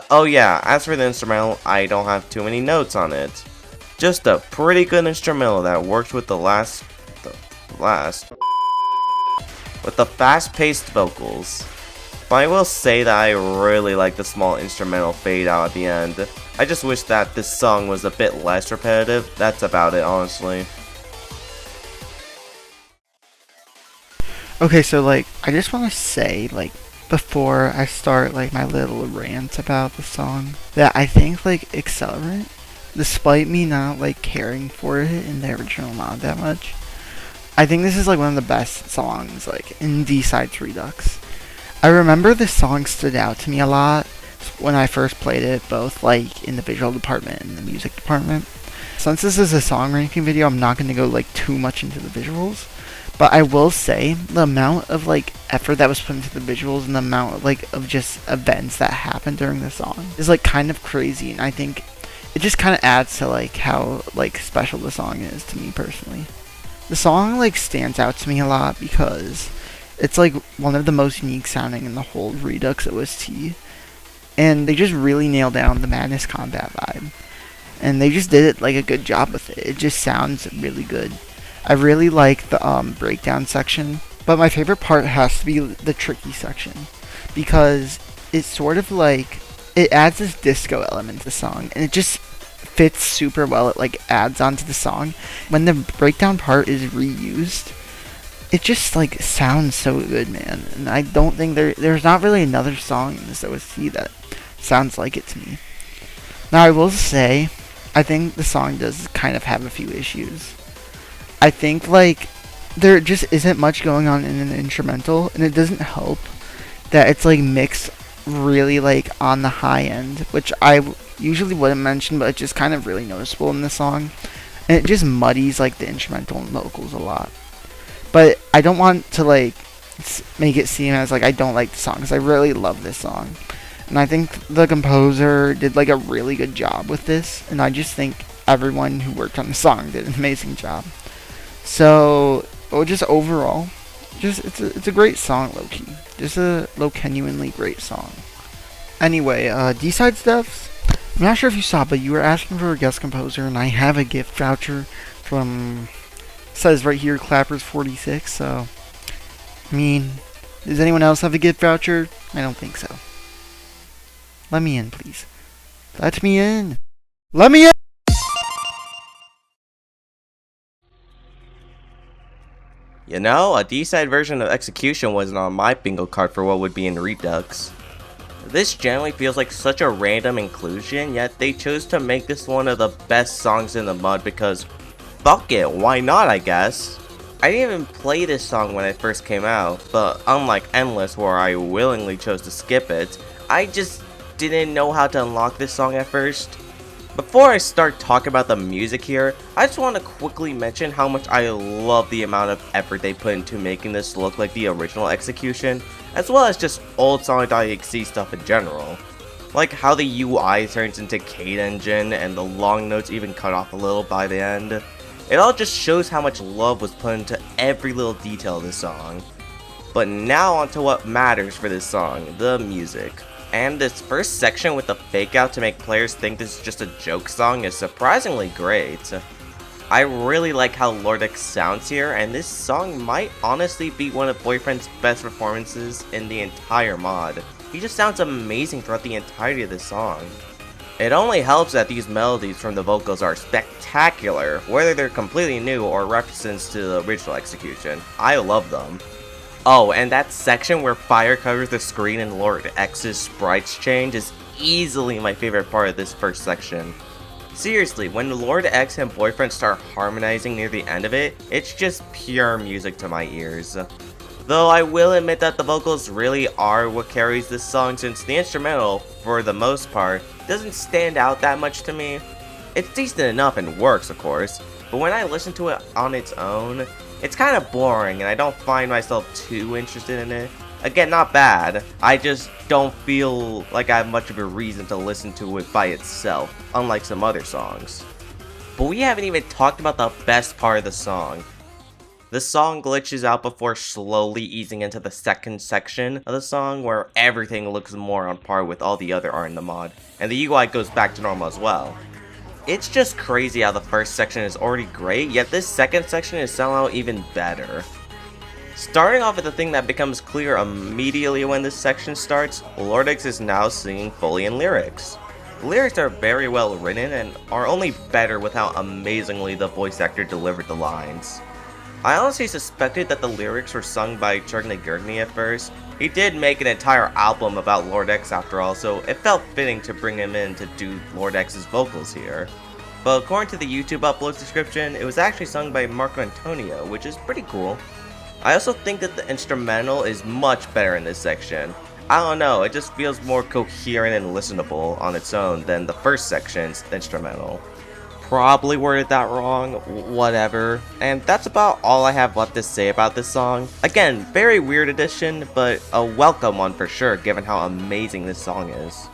Speaker 1: Oh yeah, as for the instrumental, I don't have too many notes on it. Just a pretty good instrumental that works with the fast-paced vocals. But I will say that I really like the small instrumental fade out at the end. I just wish that this song was a bit less repetitive. That's about it, honestly.
Speaker 4: Okay, so like, I just want to say, like, before I start like my little rant about the song, that I think like Accelerant, despite me not like caring for it in the original mod that much, I think this is like one of the best songs like in D-Sides Redux. I remember this song stood out to me a lot when I first played it, both like in the visual department and the music department. Since this is a song ranking video, I'm not going to go like too much into the visuals, but I will say the amount of like effort that was put into the visuals and the amount of like of just events that happened during the song is like kind of crazy, and I think it just kind of adds to like how like special the song is to me personally. The song like stands out to me a lot because it's like one of the most unique sounding in the whole Redux OST, and they just really nailed down the Madness Combat vibe, and they just did it like a good job with it. It just sounds really good. I really like the breakdown section, but my favorite part has to be the Tricky section, because it's sort of like, it adds this disco element to the song, and it just fits super well. It like adds onto the song. When the breakdown part is reused, it just like sounds so good, man. And I don't think there's not really another song in this OST that sounds like it to me. Now I will say, I think the song does kind of have a few issues. I think like there just isn't much going on in an instrumental, and it doesn't help that it's like mixed really like on the high end, which I usually wouldn't mention, but it's just kind of really noticeable in the song, and it just muddies like the instrumental and vocals a lot. But I don't want to like make it seem as like I don't like the song, because I really love this song, and I think the composer did like a really good job with this, and I just think everyone who worked on the song did an amazing job. So, just overall, it's a great song, low-key. Just a genuinely great song. Anyway, D-Sides devs, I'm not sure if you saw, but you were asking for a guest composer, and I have a gift voucher from, says right here, Clappers46, so, I mean, does anyone else have a gift voucher? I don't think so. Let me in, please. Let me in! Let me in!
Speaker 1: You know, a D-side version of Execution wasn't on my bingo card for what would be in Redux. This generally feels like such a random inclusion, yet they chose to make this one of the best songs in the mod because, fuck it, why not, I guess? I didn't even play this song when it first came out, but unlike Endless where I willingly chose to skip it, I just didn't know how to unlock this song at first. Before I start talking about the music here, I just want to quickly mention how much I love the amount of effort they put into making this look like the original Execution, as well as just old Sonic.exe stuff in general. Like how the UI turns into Kate Engine and the long notes even cut off a little by the end. It all just shows how much love was put into every little detail of this song. But now onto what matters for this song, the music. And this first section with the fake out to make players think this is just a joke song is surprisingly great. I really like how Lord X sounds here, and this song might honestly be one of Boyfriend's best performances in the entire mod. He just sounds amazing throughout the entirety of this song. It only helps that these melodies from the vocals are spectacular, whether they're completely new or references to the original Execution. I love them. Oh, and that section where fire covers the screen and Lord X's sprites change is easily my favorite part of this first section. Seriously, when Lord X and Boyfriend start harmonizing near the end of it, it's just pure music to my ears. Though I will admit that the vocals really are what carries this song, since the instrumental, for the most part, doesn't stand out that much to me. It's decent enough and works, of course, but when I listen to it on its own, It's kind of boring and I don't find myself too interested in it. Again, not bad, I just don't feel like I have much of a reason to listen to it by itself, unlike some other songs. But we haven't even talked about the best part of the song. The song glitches out before slowly easing into the second section of the song where everything looks more on par with all the other art in the mod, and the UI goes back to normal as well. It's just crazy how the first section is already great, yet this second section is somehow even better. Starting off with the thing that becomes clear immediately when this section starts, Redux is now singing fully in lyrics. The lyrics are very well written and are only better with how amazingly the voice actor delivered the lines. I honestly suspected that the lyrics were sung by Churgny Gurgny at first. He did make an entire album about Lord X after all, so it felt fitting to bring him in to do Lord X's vocals here. But according to the YouTube upload description, it was actually sung by Marco Antonio, which is pretty cool. I also think that the instrumental is much better in this section. I don't know, it just feels more coherent and listenable on its own than the first section's instrumental. Probably worded that wrong, whatever. And that's about all I have left to say about this song. Again, very weird addition, but a welcome one for sure given how amazing this song is.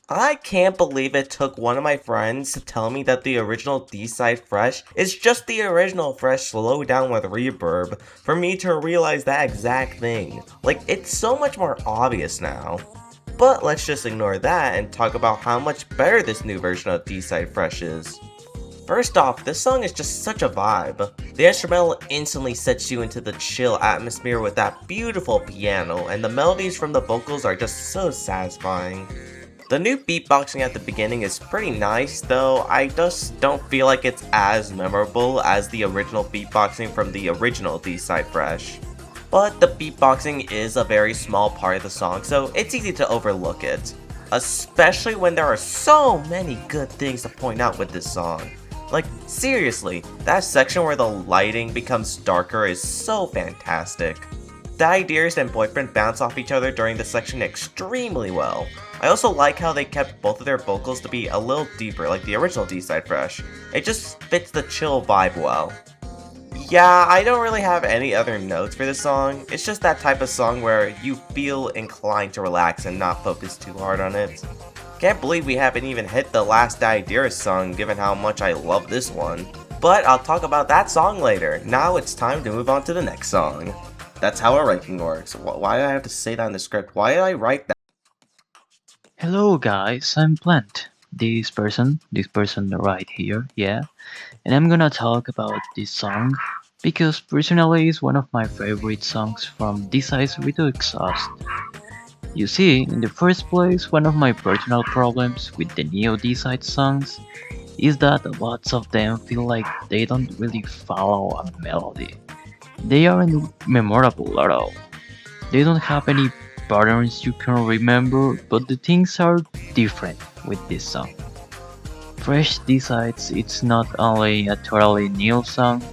Speaker 1: I can't believe it took one of my friends to tell me that the original D-side Fresh is just the original Fresh slowed down with reverb for me to realize that exact thing. Like, it's so much more obvious now. But let's just ignore that and talk about how much better this new version of D-side Fresh is. First off, this song is just such a vibe. The instrumental instantly sets you into the chill atmosphere with that beautiful piano, and the melodies from the vocals are just so satisfying. The new beatboxing at the beginning is pretty nice, though I just don't feel like it's as memorable as the original beatboxing from the original D-side Fresh. But the beatboxing is a very small part of the song, so it's easy to overlook it. Especially when there are so many good things to point out with this song. Like, seriously, that section where the lighting becomes darker is so fantastic. Daddy Dearest and Boyfriend bounce off each other during this section extremely well. I also like how they kept both of their vocals to be a little deeper like the original D-side Fresh. It just fits the chill vibe well. Yeah, I don't really have any other notes for this song. It's just that type of song where you feel inclined to relax and not focus too hard on it. Can't believe we haven't even hit the last Daddy Dearest song given how much I love this one. But I'll talk about that song later. Now it's time to move on to the next song. That's how a ranking works. Why did I have to say that in the script? Why did I write that?
Speaker 5: Hello guys, I'm Plant. This person right here, yeah. And I'm gonna talk about this song because personally it's one of my favorite songs from D-side's Redux. You see, in the first place, one of my personal problems with the Neo D-side songs is that lots of them feel like they don't really follow a melody. They aren't memorable at all. They don't have any patterns you can remember, but the things are different with this song. Fresh decides it's not only a totally new song,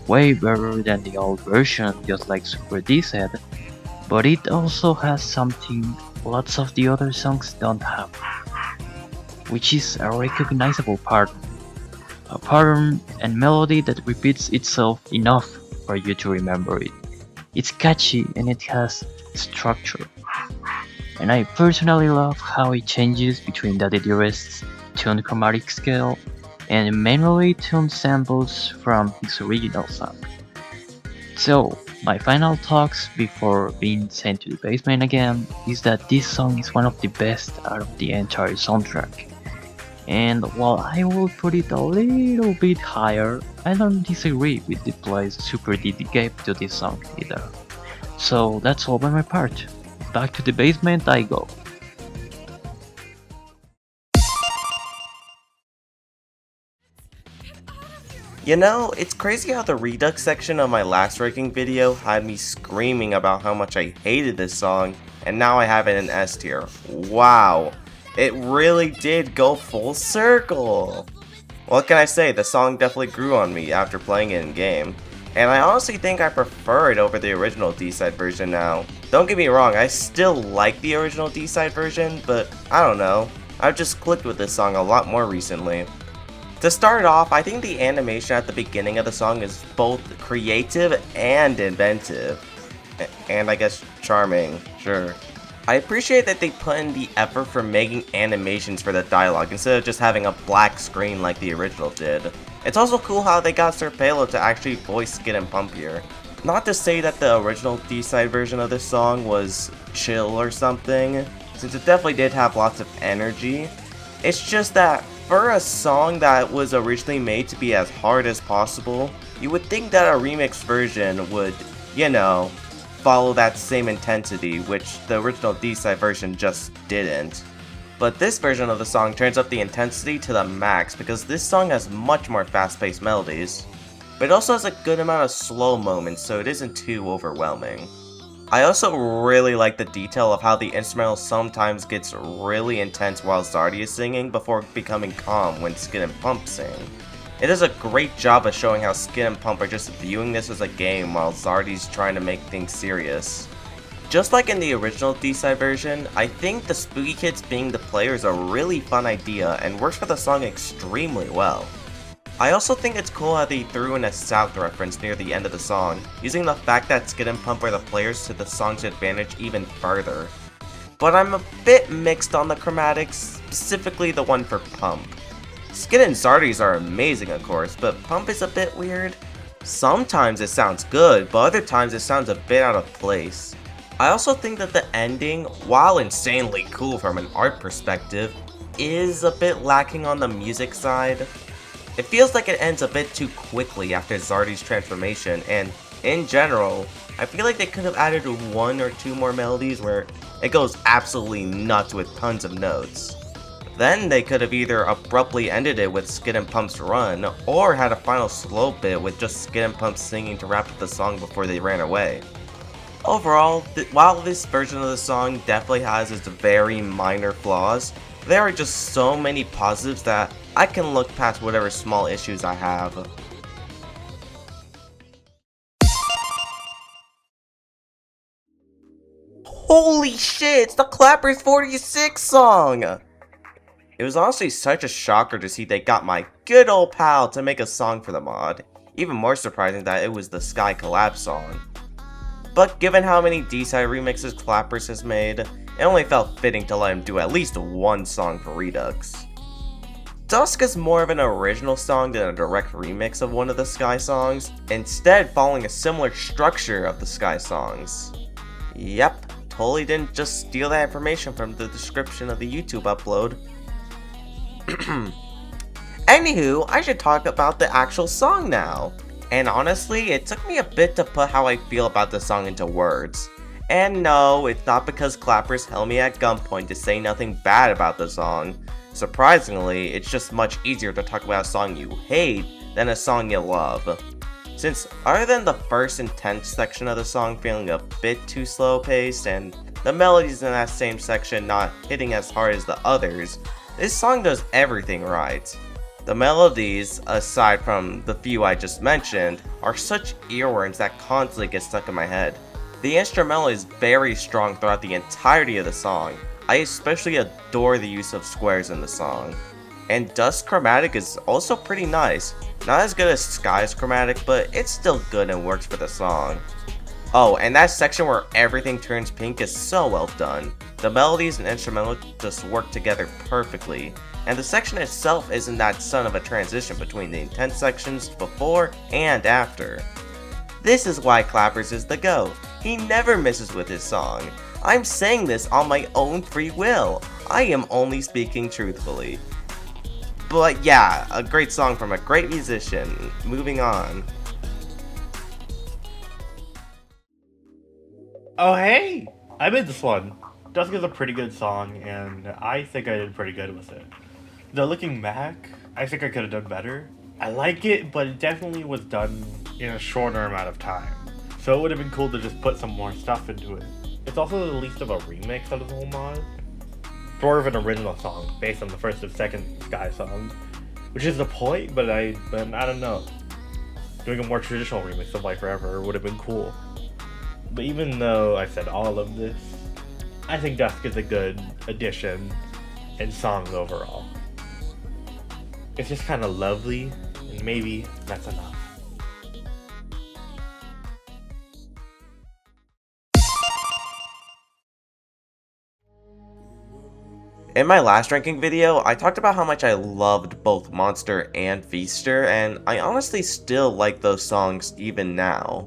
Speaker 5: way better than the old version just like Super D said, but it also has something lots of the other songs don't have, which is a recognizable pattern. A pattern and melody that repeats itself enough for you to remember it. It's catchy and it has structure. And I personally love how it changes between Daddy Dearest's tuned chromatic scale and manually tuned samples from his original song. So, my final thoughts before being sent to the basement again is that this song is one of the best out of the entire soundtrack. And while I will put it a little bit higher, I don't disagree with the place Super D gave to this song either. So that's all by my part. Back to the basement I go.
Speaker 1: You know, it's crazy how the Redux section of my last ranking video had me screaming about how much I hated this song, and now I have it in S tier. Wow, it really did go full circle. What can I say, the song definitely grew on me after playing it in game. And I honestly think I prefer it over the original D-side version now. Don't get me wrong, I still like the original D-side version, but I don't know. I've just clicked with this song a lot more recently. To start off, I think the animation at the beginning of the song is both creative and inventive. And I guess charming, sure. I appreciate that they put in the effort for making animations for the dialogue instead of just having a black screen like the original did. It's also cool how they got Sir Palo to actually voice Skid and Pump here. Not to say that the original D-side version of this song was chill or something, since it definitely did have lots of energy. It's just that for a song that was originally made to be as hard as possible, you would think that a remix version would, you know, follow that same intensity, which the original D-side version just didn't. But this version of the song turns up the intensity to the max because this song has much more fast-paced melodies. But it also has a good amount of slow moments, so it isn't too overwhelming. I also really like the detail of how the instrumental sometimes gets really intense while Zardy is singing before becoming calm when Skid and Pump sing. It does a great job of showing how Skid and Pump are just viewing this as a game while Zardy's trying to make things serious. Just like in the original D-side version, I think the Spooky Kids being the player is a really fun idea and works for the song extremely well. I also think it's cool how they threw in a South reference near the end of the song, using the fact that Skid and Pump are the players to the song's advantage even further. But I'm a bit mixed on the chromatics, specifically the one for Pump. Skid and Zardy's are amazing of course, but Pump is a bit weird. Sometimes it sounds good, but other times it sounds a bit out of place. I also think that the ending, while insanely cool from an art perspective, is a bit lacking on the music side. It feels like it ends a bit too quickly after Zardy's transformation, and in general, I feel like they could have added 1 or 2 more melodies where it goes absolutely nuts with tons of notes. Then they could have either abruptly ended it with Skid and Pump's run, or had a final slow bit with just Skid and Pump singing to wrap up the song before they ran away. Overall, while this version of the song definitely has its very minor flaws, there are just so many positives that I can look past whatever small issues I have. Holy shit, it's the Clappers 46 song! It was honestly such a shocker to see they got my good old pal to make a song for the mod. Even more surprising that it was the Sky Collab song. But given how many D-side remixes Clappers has made, it only felt fitting to let him do at least one song for Redux. Dusk is more of an original song than a direct remix of one of the Sky songs, instead following a similar structure of the Sky songs. Yep, totally didn't just steal that information from the description of the YouTube upload. Anywho, I should talk about the actual song now. And honestly, it took me a bit to put how I feel about the song into words. And no, it's not because Clappers held me at gunpoint to say nothing bad about the song. Surprisingly, it's just much easier to talk about a song you hate than a song you love. Since other than the first intense section of the song feeling a bit too slow paced and the melodies in that same section not hitting as hard as the others, this song does everything right. The melodies, aside from the few I just mentioned, are such earworms that constantly get stuck in my head. The instrumental is very strong throughout the entirety of the song. I especially adore the use of squares in the song. And Dusk's chromatic is also pretty nice. Not as good as Sky's chromatic, but it's still good and works for the song. Oh, and that section where everything turns pink is so well done. The melodies and instrumental just work together perfectly. And the section itself isn't that son of a transition between the intense sections before and after. This is why Clappers is the GOAT. He never misses with his song. I'm saying this on my own free will. I am only speaking truthfully. But yeah, a great song from a great musician. Moving on.
Speaker 3: Oh hey! I made this one. Dusk is a pretty good song, and I think I did pretty good with it. Though looking back, I think I could have done better. I like it, but it definitely was done in a shorter amount of time. So it would have been cool to just put some more stuff into it. It's also the least of a remix out of the whole mod. Sort of an original song, based on the first and second Sky songs. Which is the point, but I don't know. Doing a more traditional remix of Life Forever would have been cool. But even though I said all of this, I think Dusk is a good addition. and songs overall. It's just kind of lovely, and maybe that's enough.
Speaker 1: In my last ranking video, I talked about how much I loved both Monster and Feaster, and I honestly still like those songs even now.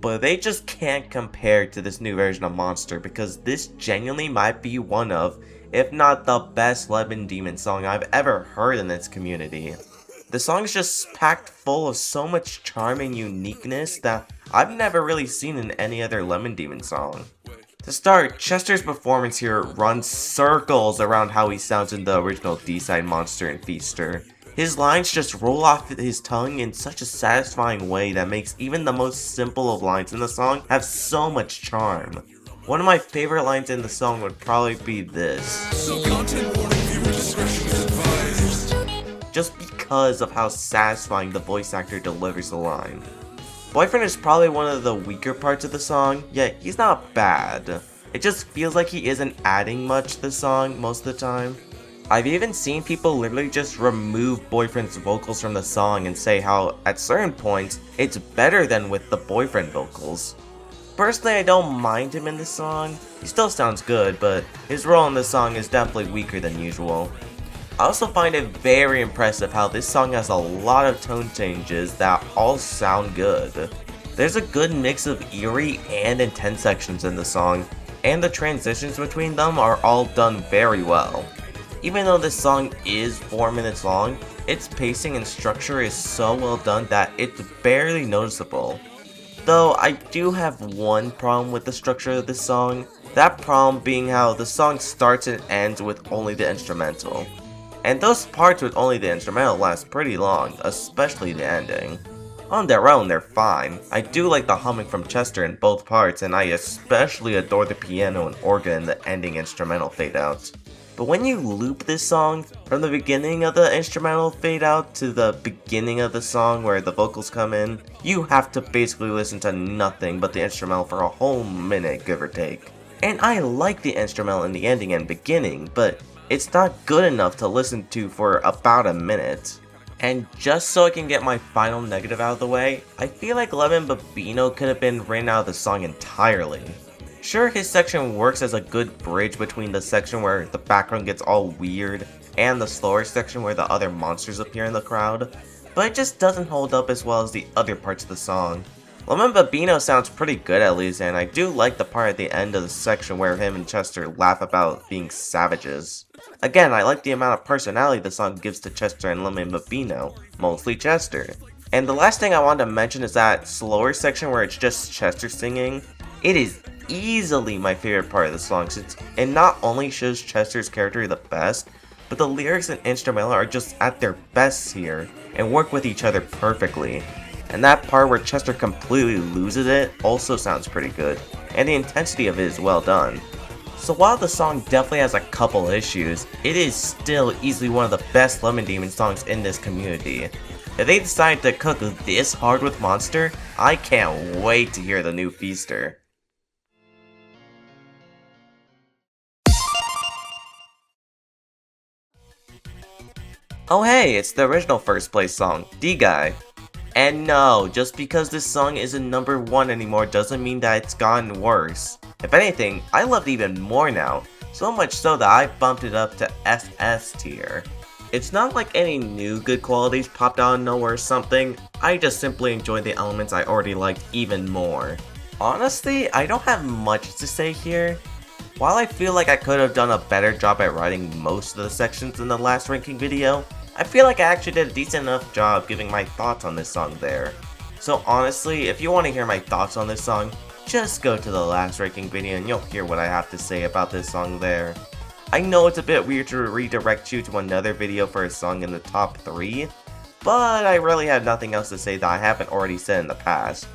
Speaker 1: But they just can't compare to this new version of Monster, because this genuinely might be one of, if not the best Lemon Demon song I've ever heard in this community. The song is just packed full of so much charm and uniqueness that I've never really seen in any other Lemon Demon song. To start, Chester's performance here runs circles around how he sounds in the original D-side Monster and Feaster. His lines just roll off his tongue in such a satisfying way that makes even the most simple of lines in the song have so much charm. One of my favorite lines in the song would probably be this. Just because of how satisfying the voice actor delivers the line. Boyfriend is probably one of the weaker parts of the song, yet he's not bad. It just feels like he isn't adding much to the song most of the time. I've even seen people literally just remove Boyfriend's vocals from the song and say how, at certain points, it's better than with the Boyfriend vocals. Personally, I don't mind him in the song. He still sounds good, but his role in the song is definitely weaker than usual. I also find it very impressive how this song has a lot of tone changes that all sound good. There's a good mix of eerie and intense sections in the song, and the transitions between them are all done very well. Even though this song is 4 minutes long, its pacing and structure is so well done that it's barely noticeable. Though I do have one problem with the structure of this song, that problem being how the song starts and ends with only the instrumental. And those parts with only the instrumental last pretty long, especially the ending. On their own, they're fine. I do like the humming from Chester in both parts, and I especially adore the piano and organ in the ending instrumental fade out. But when you loop this song, from the beginning of the instrumental fade out to the beginning of the song where the vocals come in, you have to basically listen to nothing but the instrumental for a whole minute, give or take. And I like the instrumental in the ending and beginning, but it's not good enough to listen to for about a minute. And just so I can get my final negative out of the way, I feel like Lemon Babino could have been written out of the song entirely. Sure, his section works as a good bridge between the section where the background gets all weird and the slower section where the other monsters appear in the crowd, but it just doesn't hold up as well as the other parts of the song. Lemon Babino sounds pretty good at least, and I do like the part at the end of the section where him and Chester laugh about being savages. Again, I like the amount of personality the song gives to Chester and Lemon Babino, mostly Chester. And the last thing I wanted to mention is that slower section where it's just Chester singing. It is easily my favorite part of the song since it not only shows Chester's character the best, but the lyrics and instrumental are just at their best here and work with each other perfectly. And that part where Chester completely loses it also sounds pretty good, and the intensity of it is well done. So while the song definitely has a couple issues, it is still easily one of the best Lemon Demon songs in this community. If they decide to cook this hard with Monster, I can't wait to hear the new Feaster. Oh hey, it's the original first place song, D-Guy. And no, just because this song isn't number 1 anymore doesn't mean that it's gotten worse. If anything, I love it even more now, so much so that I bumped it up to SS tier. It's not like any new good qualities popped out of nowhere or something, I just simply enjoy the elements I already liked even more. Honestly, I don't have much to say here. While I feel like I could have done a better job at writing most of the sections in the last ranking video, I feel like I actually did a decent enough job giving my thoughts on this song there. So honestly, if you want to hear my thoughts on this song, just go to the last ranking video and you'll hear what I have to say about this song there. I know it's a bit weird to redirect you to another video for a song in the top 3, but I really have nothing else to say that I haven't already said in the past.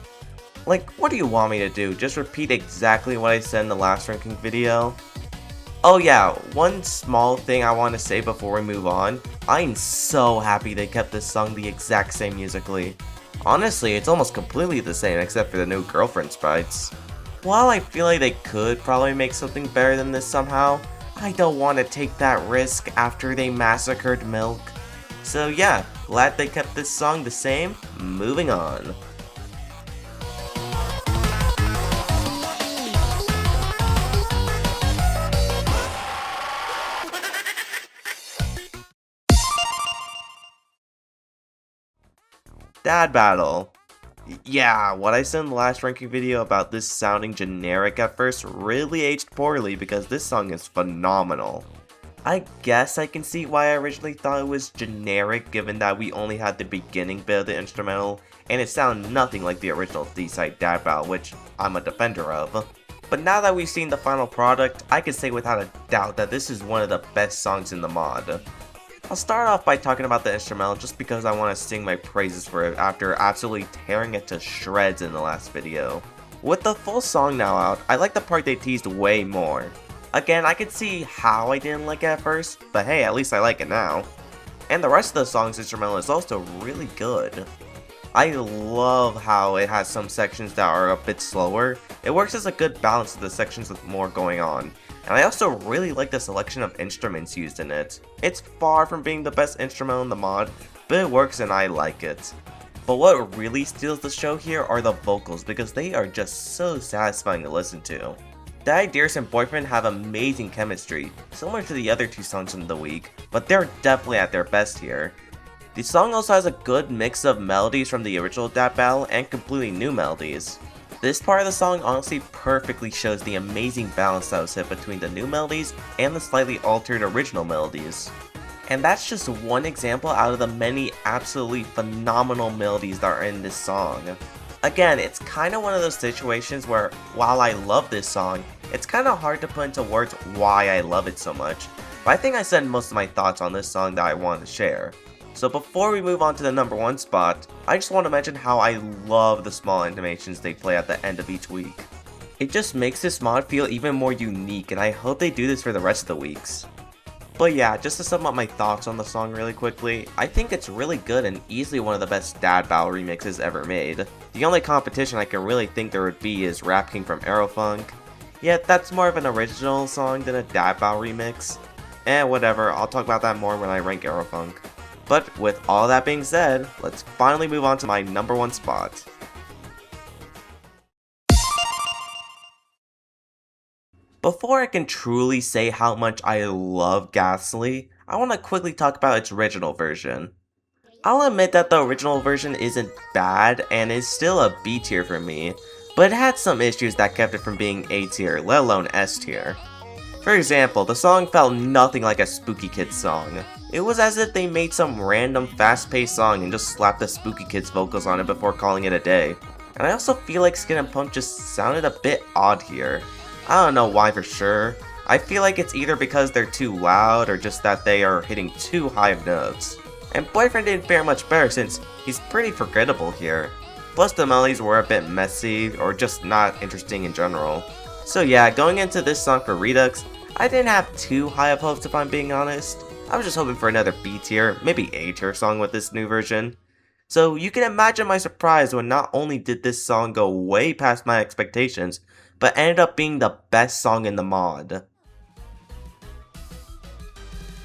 Speaker 1: Like, what do you want me to do? Just repeat exactly what I said in the last ranking video? Oh yeah, one small thing I want to say before we move on. I'm so happy they kept this song the exact same musically. Honestly, it's almost completely the same except for the new girlfriend sprites. While I feel like they could probably make something better than this somehow, I don't want to take that risk after they massacred Milk. So yeah, glad they kept this song the same. Moving on. Dad Battle. Yeah, what I said in the last ranking video about this sounding generic at first really aged poorly because this song is phenomenal. I guess I can see why I originally thought it was generic given that we only had the beginning bit of the instrumental and it sounded nothing like the original D-side Dad Battle, which I'm a defender of. But now that we've seen the final product, I can say without a doubt that this is one of the best songs in the mod. I'll start off by talking about the instrumental just because I want to sing my praises for it after absolutely tearing it to shreds in the last video. With the full song now out, I like the part they teased way more. Again, I could see how I didn't like it at first, but hey, at least I like it now. And the rest of the song's instrumental is also really good. I love how it has some sections that are a bit slower. It works as a good balance to the sections with more going on. And I also really like the selection of instruments used in it. It's far from being the best instrumental in the mod, but it works and I like it. But what really steals the show here are the vocals because they are just so satisfying to listen to. Daddy Dearest and Boyfriend have amazing chemistry, similar to the other two songs in the week, but they're definitely at their best here. The song also has a good mix of melodies from the original Dad Battle and completely new melodies. This part of the song honestly perfectly shows the amazing balance that was hit between the new melodies and the slightly altered original melodies. And that's just one example out of the many absolutely phenomenal melodies that are in this song. Again, it's kind of one of those situations where, while I love this song, it's kind of hard to put into words why I love it so much, but I think I said most of my thoughts on this song that I wanted to share. So before we move on to the number 1 spot, I just want to mention how I love the small animations they play at the end of each week. It just makes this mod feel even more unique and I hope they do this for the rest of the weeks. But yeah, just to sum up my thoughts on the song really quickly, I think it's really good and easily one of the best Dad Battle remixes ever made. The only competition I can really think there would be is Rap King from Aerofunk. Yet that's more of an original song than a Dad Battle remix. Whatever, I'll talk about that more when I rank Aerofunk. But with all that being said, let's finally move on to my number 1 spot. Before I can truly say how much I love Ghastly, I want to quickly talk about its original version. I'll admit that the original version isn't bad and is still a B tier for me, but it had some issues that kept it from being A tier, let alone S tier. For example, the song felt nothing like a Spooky Kids song. It was as if they made some random fast-paced song and just slapped the Spooky Kids vocals on it before calling it a day. And I also feel like Skin and Pump just sounded a bit odd here. I don't know why for sure. I feel like it's either because they're too loud or just that they are hitting too high of notes. And Boyfriend didn't fare much better since he's pretty forgettable here. Plus the melodies were a bit messy or just not interesting in general. So yeah, going into this song for Redux, I didn't have too high of hopes if I'm being honest. I was just hoping for another B tier, maybe A tier song with this new version. So you can imagine my surprise when not only did this song go way past my expectations, but ended up being the best song in the mod.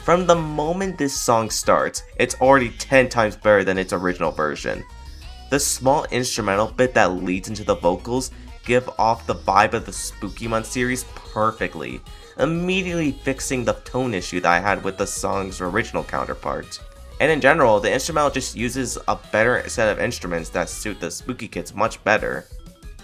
Speaker 1: From the moment this song starts, it's already 10 times better than its original version. The small instrumental bit that leads into the vocals give off the vibe of the Spooky Month series perfectly, immediately fixing the tone issue that I had with the song's original counterpart. And in general, the instrumental just uses a better set of instruments that suit the Spooky Kids much better.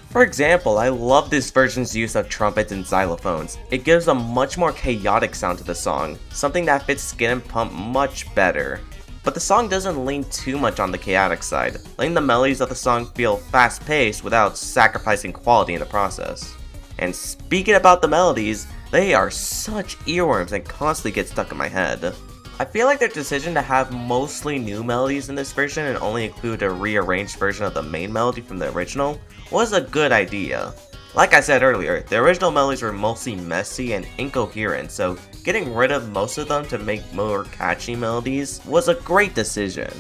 Speaker 1: For example, I love this version's use of trumpets and xylophones. It gives a much more chaotic sound to the song, something that fits Skin and Pump much better. But the song doesn't lean too much on the chaotic side, letting the melodies of the song feel fast-paced without sacrificing quality in the process. And speaking about the melodies, they are such earworms and constantly get stuck in my head. I feel like their decision to have mostly new melodies in this version and only include a rearranged version of the main melody from the original was a good idea. Like I said earlier, the original melodies were mostly messy and incoherent, so getting rid of most of them to make more catchy melodies was a great decision.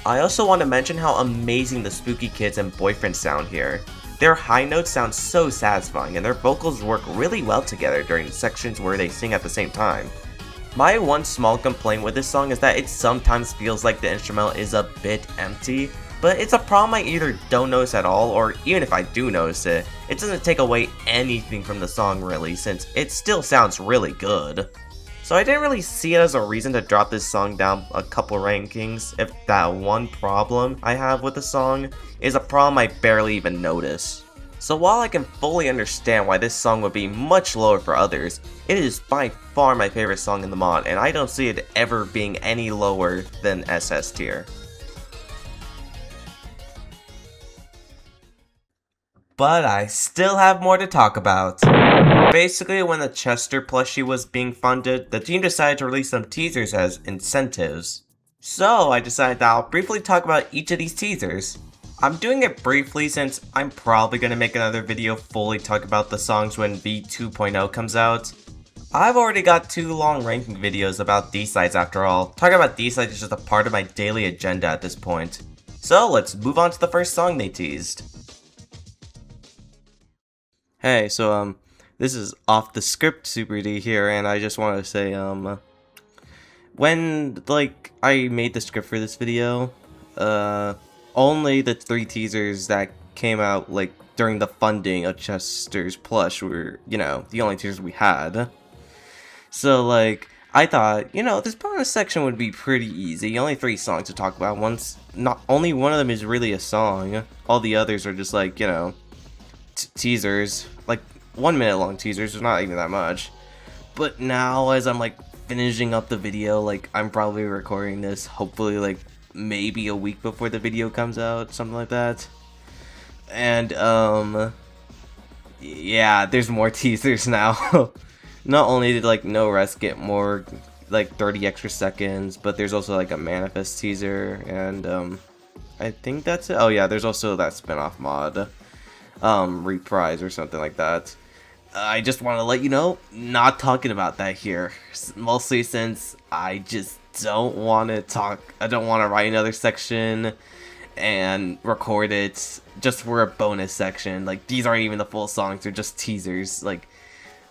Speaker 1: I also want to mention how amazing the Spooky Kids and Boyfriend sound here. Their high notes sound so satisfying, and their vocals work really well together during the sections where they sing at the same time. My one small complaint with this song is that it sometimes feels like the instrumental is a bit empty, but it's a problem I either don't notice at all, or even if I do notice it, it doesn't take away anything from the song really, since it still sounds really good. So I didn't really see it as a reason to drop this song down a couple rankings if that one problem I have with the song is a problem I barely even notice. So while I can fully understand why this song would be much lower for others, it is by far my favorite song in the mod, and I don't see it ever being any lower than SS tier. But I still have more to talk about. Basically, when the Chester plushie was being funded, the team decided to release some teasers as incentives. So I decided that I'll briefly talk about each of these teasers. I'm doing it briefly since I'm probably going to make another video fully talk about the songs when V2.0 comes out. I've already got 2 long ranking videos about D-sides after all. Talking about D-sides is just a part of my daily agenda at this point. So let's move on to the first song they teased. Hey, so this is off the script Super D here, and I just want to say, when, I made the script for this video, only the 3 teasers that came out, during the funding of Chester's plush were, the only teasers we had. So, I thought, this bonus section would be pretty easy. Only 3 songs to talk about. Only one of them is really a song. All the others are just, teasers, 1 minute long teasers, it's not even that much. But now, as I'm finishing up the video, I'm probably recording this hopefully maybe a week before the video comes out, something like that. And yeah, there's more teasers now. Not only did No Rest get more 30 extra seconds, but there's also a manifest teaser, and I think that's it. Oh yeah, there's also that spin-off mod. Reprise or something like that. I just want to let you know, not talking about that here. Mostly since I just don't want to talk. I don't want to write another section and record it just for a bonus section. These aren't even the full songs, they're just teasers. Like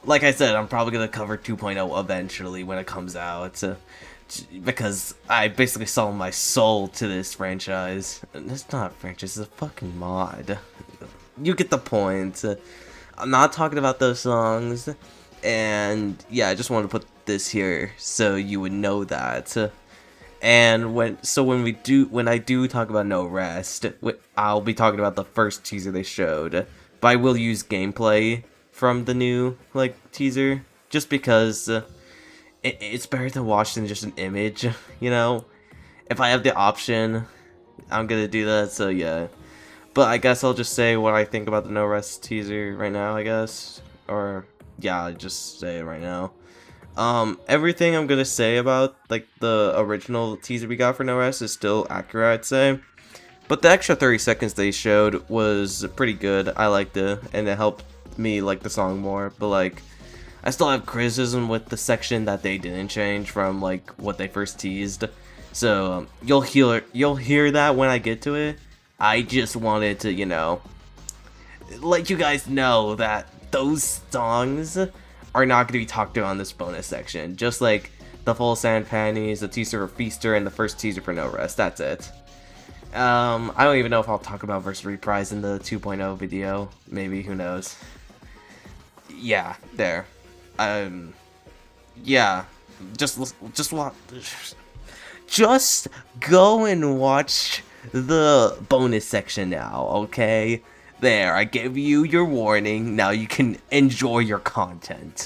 Speaker 1: I said, I'm probably going to cover 2.0 eventually when it comes out. Because I basically sold my soul to this franchise. It's not a franchise, it's a fucking mod. You get the point. I'm not talking about those songs, and yeah, I just wanted to put this here so you would know that. And when I do talk about No Rest, I'll be talking about the first teaser they showed, but I will use gameplay from the new teaser just because it's better to watch than just an image. If I have the option, I'm gonna do that. So yeah. But I guess I'll just say what I think about the No Rest teaser right now, I guess. Or, yeah, I'll just say it right now. Everything I'm gonna say about, the original teaser we got for No Rest is still accurate, I'd say. But the extra 30 seconds they showed was pretty good. I liked it, and it helped me like the song more. But, I still have criticism with the section that they didn't change from, what they first teased. So, you'll hear that when I get to it. I just wanted to, let you guys know that those songs are not going to be talked about on this bonus section. Just like the full Sand Panties, the teaser for Feaster, and the first teaser for No Rest. That's it. I don't even know if I'll talk about Versus Reprise in the 2.0 video. Maybe, who knows. Yeah, there. Yeah. Just go and watch the bonus section now, okay? There, I gave you your warning, now you can enjoy your content.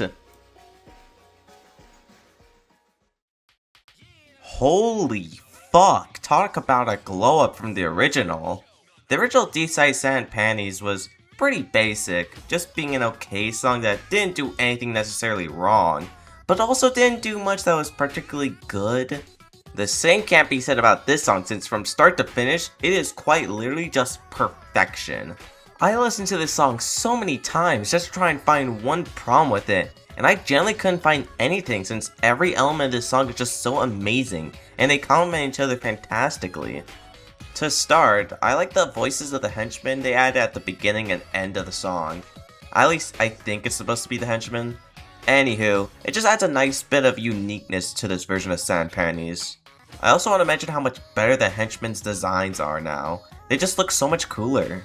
Speaker 1: Holy fuck, talk about a glow up from the original. The original D-Side Sand Panties was pretty basic, just being an okay song that didn't do anything necessarily wrong, but also didn't do much that was particularly good. The same can't be said about this song, since from start to finish, it is quite literally just perfection. I listened to this song so many times just to try and find one problem with it, and I generally couldn't find anything since every element of this song is just so amazing, and they complement each other fantastically. To start, I like the voices of the henchmen they added at the beginning and end of the song. At least I think it's supposed to be the henchmen. Anywho, it just adds a nice bit of uniqueness to this version of Sand Panties. I also want to mention how much better the henchmen's designs are now. They just look so much cooler.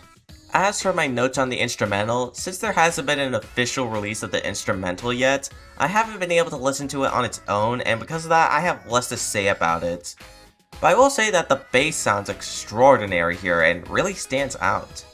Speaker 1: As for my notes on the instrumental, since there hasn't been an official release of the instrumental yet, I haven't been able to listen to it on its own, and because of that, I have less to say about it. But I will say that the bass sounds extraordinary here and really stands out.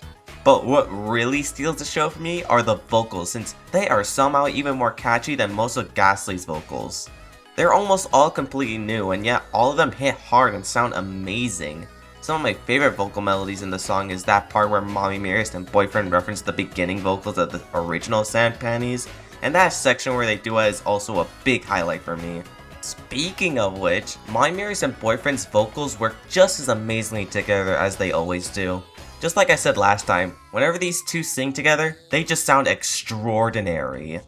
Speaker 1: But what really steals the show for me are the vocals, since they are somehow even more catchy than most of Ghastly's vocals. They're almost all completely new, and yet all of them hit hard and sound amazing. Some of my favorite vocal melodies in the song is that part where Mommy Mirrors and Boyfriend reference the beginning vocals of the original Sand Panties, and that section where they do it is also a big highlight for me. Speaking of which, Mommy Mirrors and Boyfriend's vocals work just as amazingly together as they always do. Just like I said last time, whenever these two sing together, they just sound extraordinary.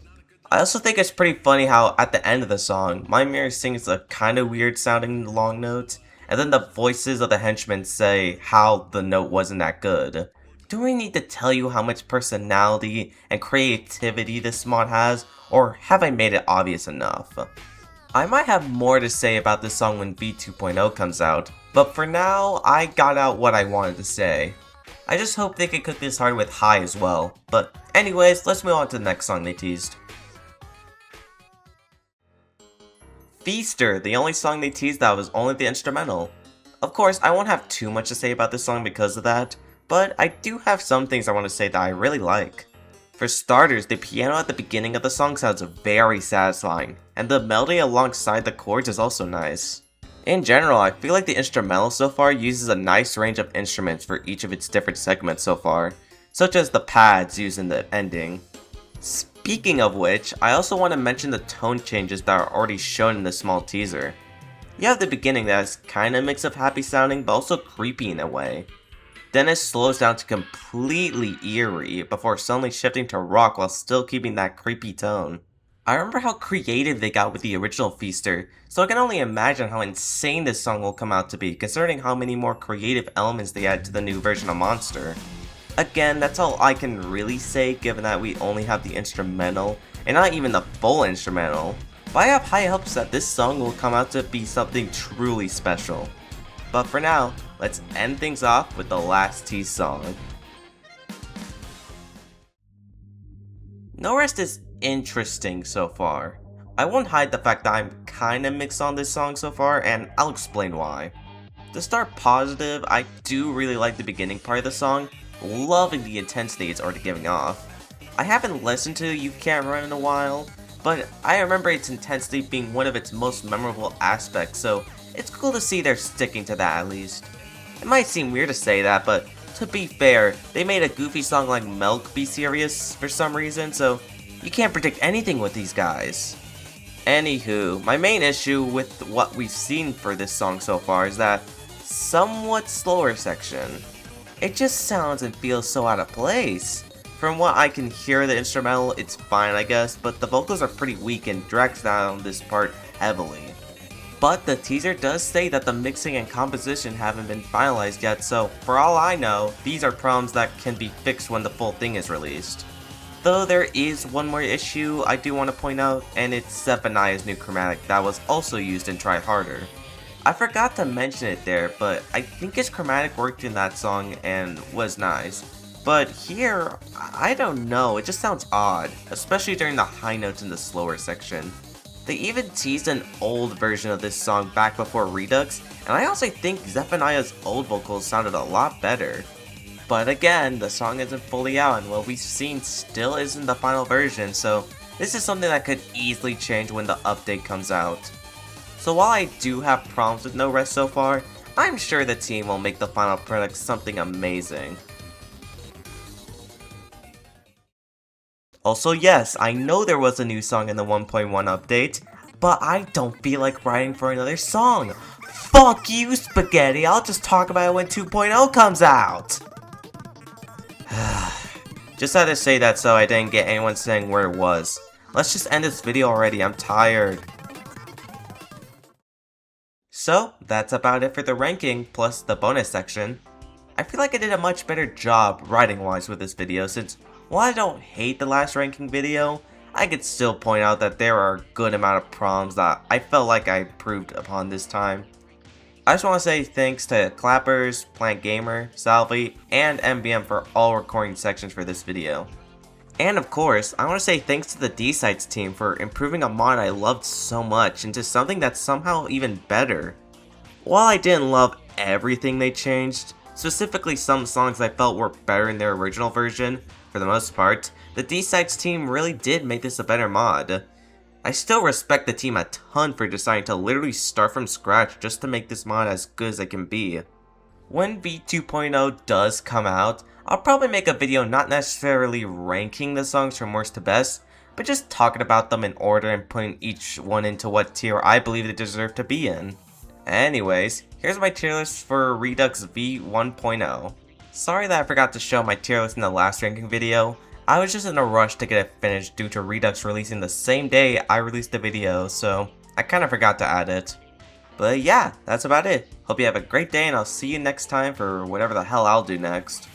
Speaker 1: I also think it's pretty funny how at the end of the song, Mommy Mirrors sings a kinda weird sounding long note, and then the voices of the henchmen say how the note wasn't that good. Do we need to tell you how much personality and creativity this mod has, or have I made it obvious enough? I might have more to say about this song when V2.0 comes out, but for now, I got out what I wanted to say. I just hope they can cook this hard with high as well, but anyways, let's move on to the next song they teased. Feaster, the only song they teased that was only the instrumental. Of course, I won't have too much to say about this song because of that, but I do have some things I want to say that I really like. For starters, the piano at the beginning of the song sounds very satisfying, and the melody alongside the chords is also nice. In general, I feel like the instrumental so far uses a nice range of instruments for each of its different segments so far, such as the pads used in the ending. Speaking of which, I also want to mention the tone changes that are already shown in this small teaser. You have the beginning that is kinda a mix of happy sounding but also creepy in a way. Then it slows down to completely eerie before suddenly shifting to rock while still keeping that creepy tone. I remember how creative they got with the original Feaster, so I can only imagine how insane this song will come out to be considering how many more creative elements they add to the new version of Monster. Again, that's all I can really say given that we only have the instrumental and not even the full instrumental, but I have high hopes that this song will come out to be something truly special. But for now, let's end things off with the last tease song. No Rest is interesting so far. I won't hide the fact that I'm kinda mixed on this song so far, and I'll explain why. To start positive, I do really like the beginning part of the song, loving the intensity it's already giving off. I haven't listened to You Can't Run in a while, but I remember its intensity being one of its most memorable aspects, so it's cool to see they're sticking to that at least. It might seem weird to say that, but to be fair, they made a goofy song like Milk be serious for some reason, so you can't predict anything with these guys. Anywho, my main issue with what we've seen for this song so far is that somewhat slower section. It just sounds and feels so out of place. From what I can hear the instrumental, it's fine I guess, but the vocals are pretty weak and drags down this part heavily. But the teaser does say that the mixing and composition haven't been finalized yet, so for all I know, these are problems that can be fixed when the full thing is released. Though there is one more issue I do want to point out, and it's Zephaniah's new chromatic that was also used in Try Harder. I forgot to mention it there, but I think his chromatic worked in that song and was nice. But here, I don't know, it just sounds odd, especially during the high notes in the slower section. They even teased an old version of this song back before Redux, and I also think Zephaniah's old vocals sounded a lot better. But again, the song isn't fully out and what we've seen still isn't the final version, so this is something that could easily change when the update comes out. So while I do have problems with No Rest so far, I'm sure the team will make the final product something amazing. Also yes, I know there was a new song in the 1.1 update, but I don't feel like writing for another song. Fuck you, Spaghetti, I'll just talk about it when 2.0 comes out! Just had to say that so I didn't get anyone saying where it was. Let's just end this video already, I'm tired. So that's about it for the ranking plus the bonus section. I feel like I did a much better job writing wise with this video, since while I don't hate the last ranking video, I could still point out that there are a good amount of problems that I felt like I improved upon this time. I just want to say thanks to Clappers, Plant Gamer, Salvy, and MBM for all recording sections for this video. And of course, I want to say thanks to the D-Sides team for improving a mod I loved so much into something that's somehow even better. While I didn't love everything they changed, specifically some songs I felt were better in their original version, for the most part, the D-Sides team really did make this a better mod. I still respect the team a ton for deciding to literally start from scratch just to make this mod as good as it can be. When V2.0 does come out, I'll probably make a video not necessarily ranking the songs from worst to best, but just talking about them in order and putting each one into what tier I believe they deserve to be in. Anyways, here's my tier list for Redux V1.0. Sorry that I forgot to show my tier list in the last ranking video. I was just in a rush to get it finished due to Redux releasing the same day I released the video, so I kinda forgot to add it. But yeah, that's about it. Hope you have a great day and I'll see you next time for whatever the hell I'll do next.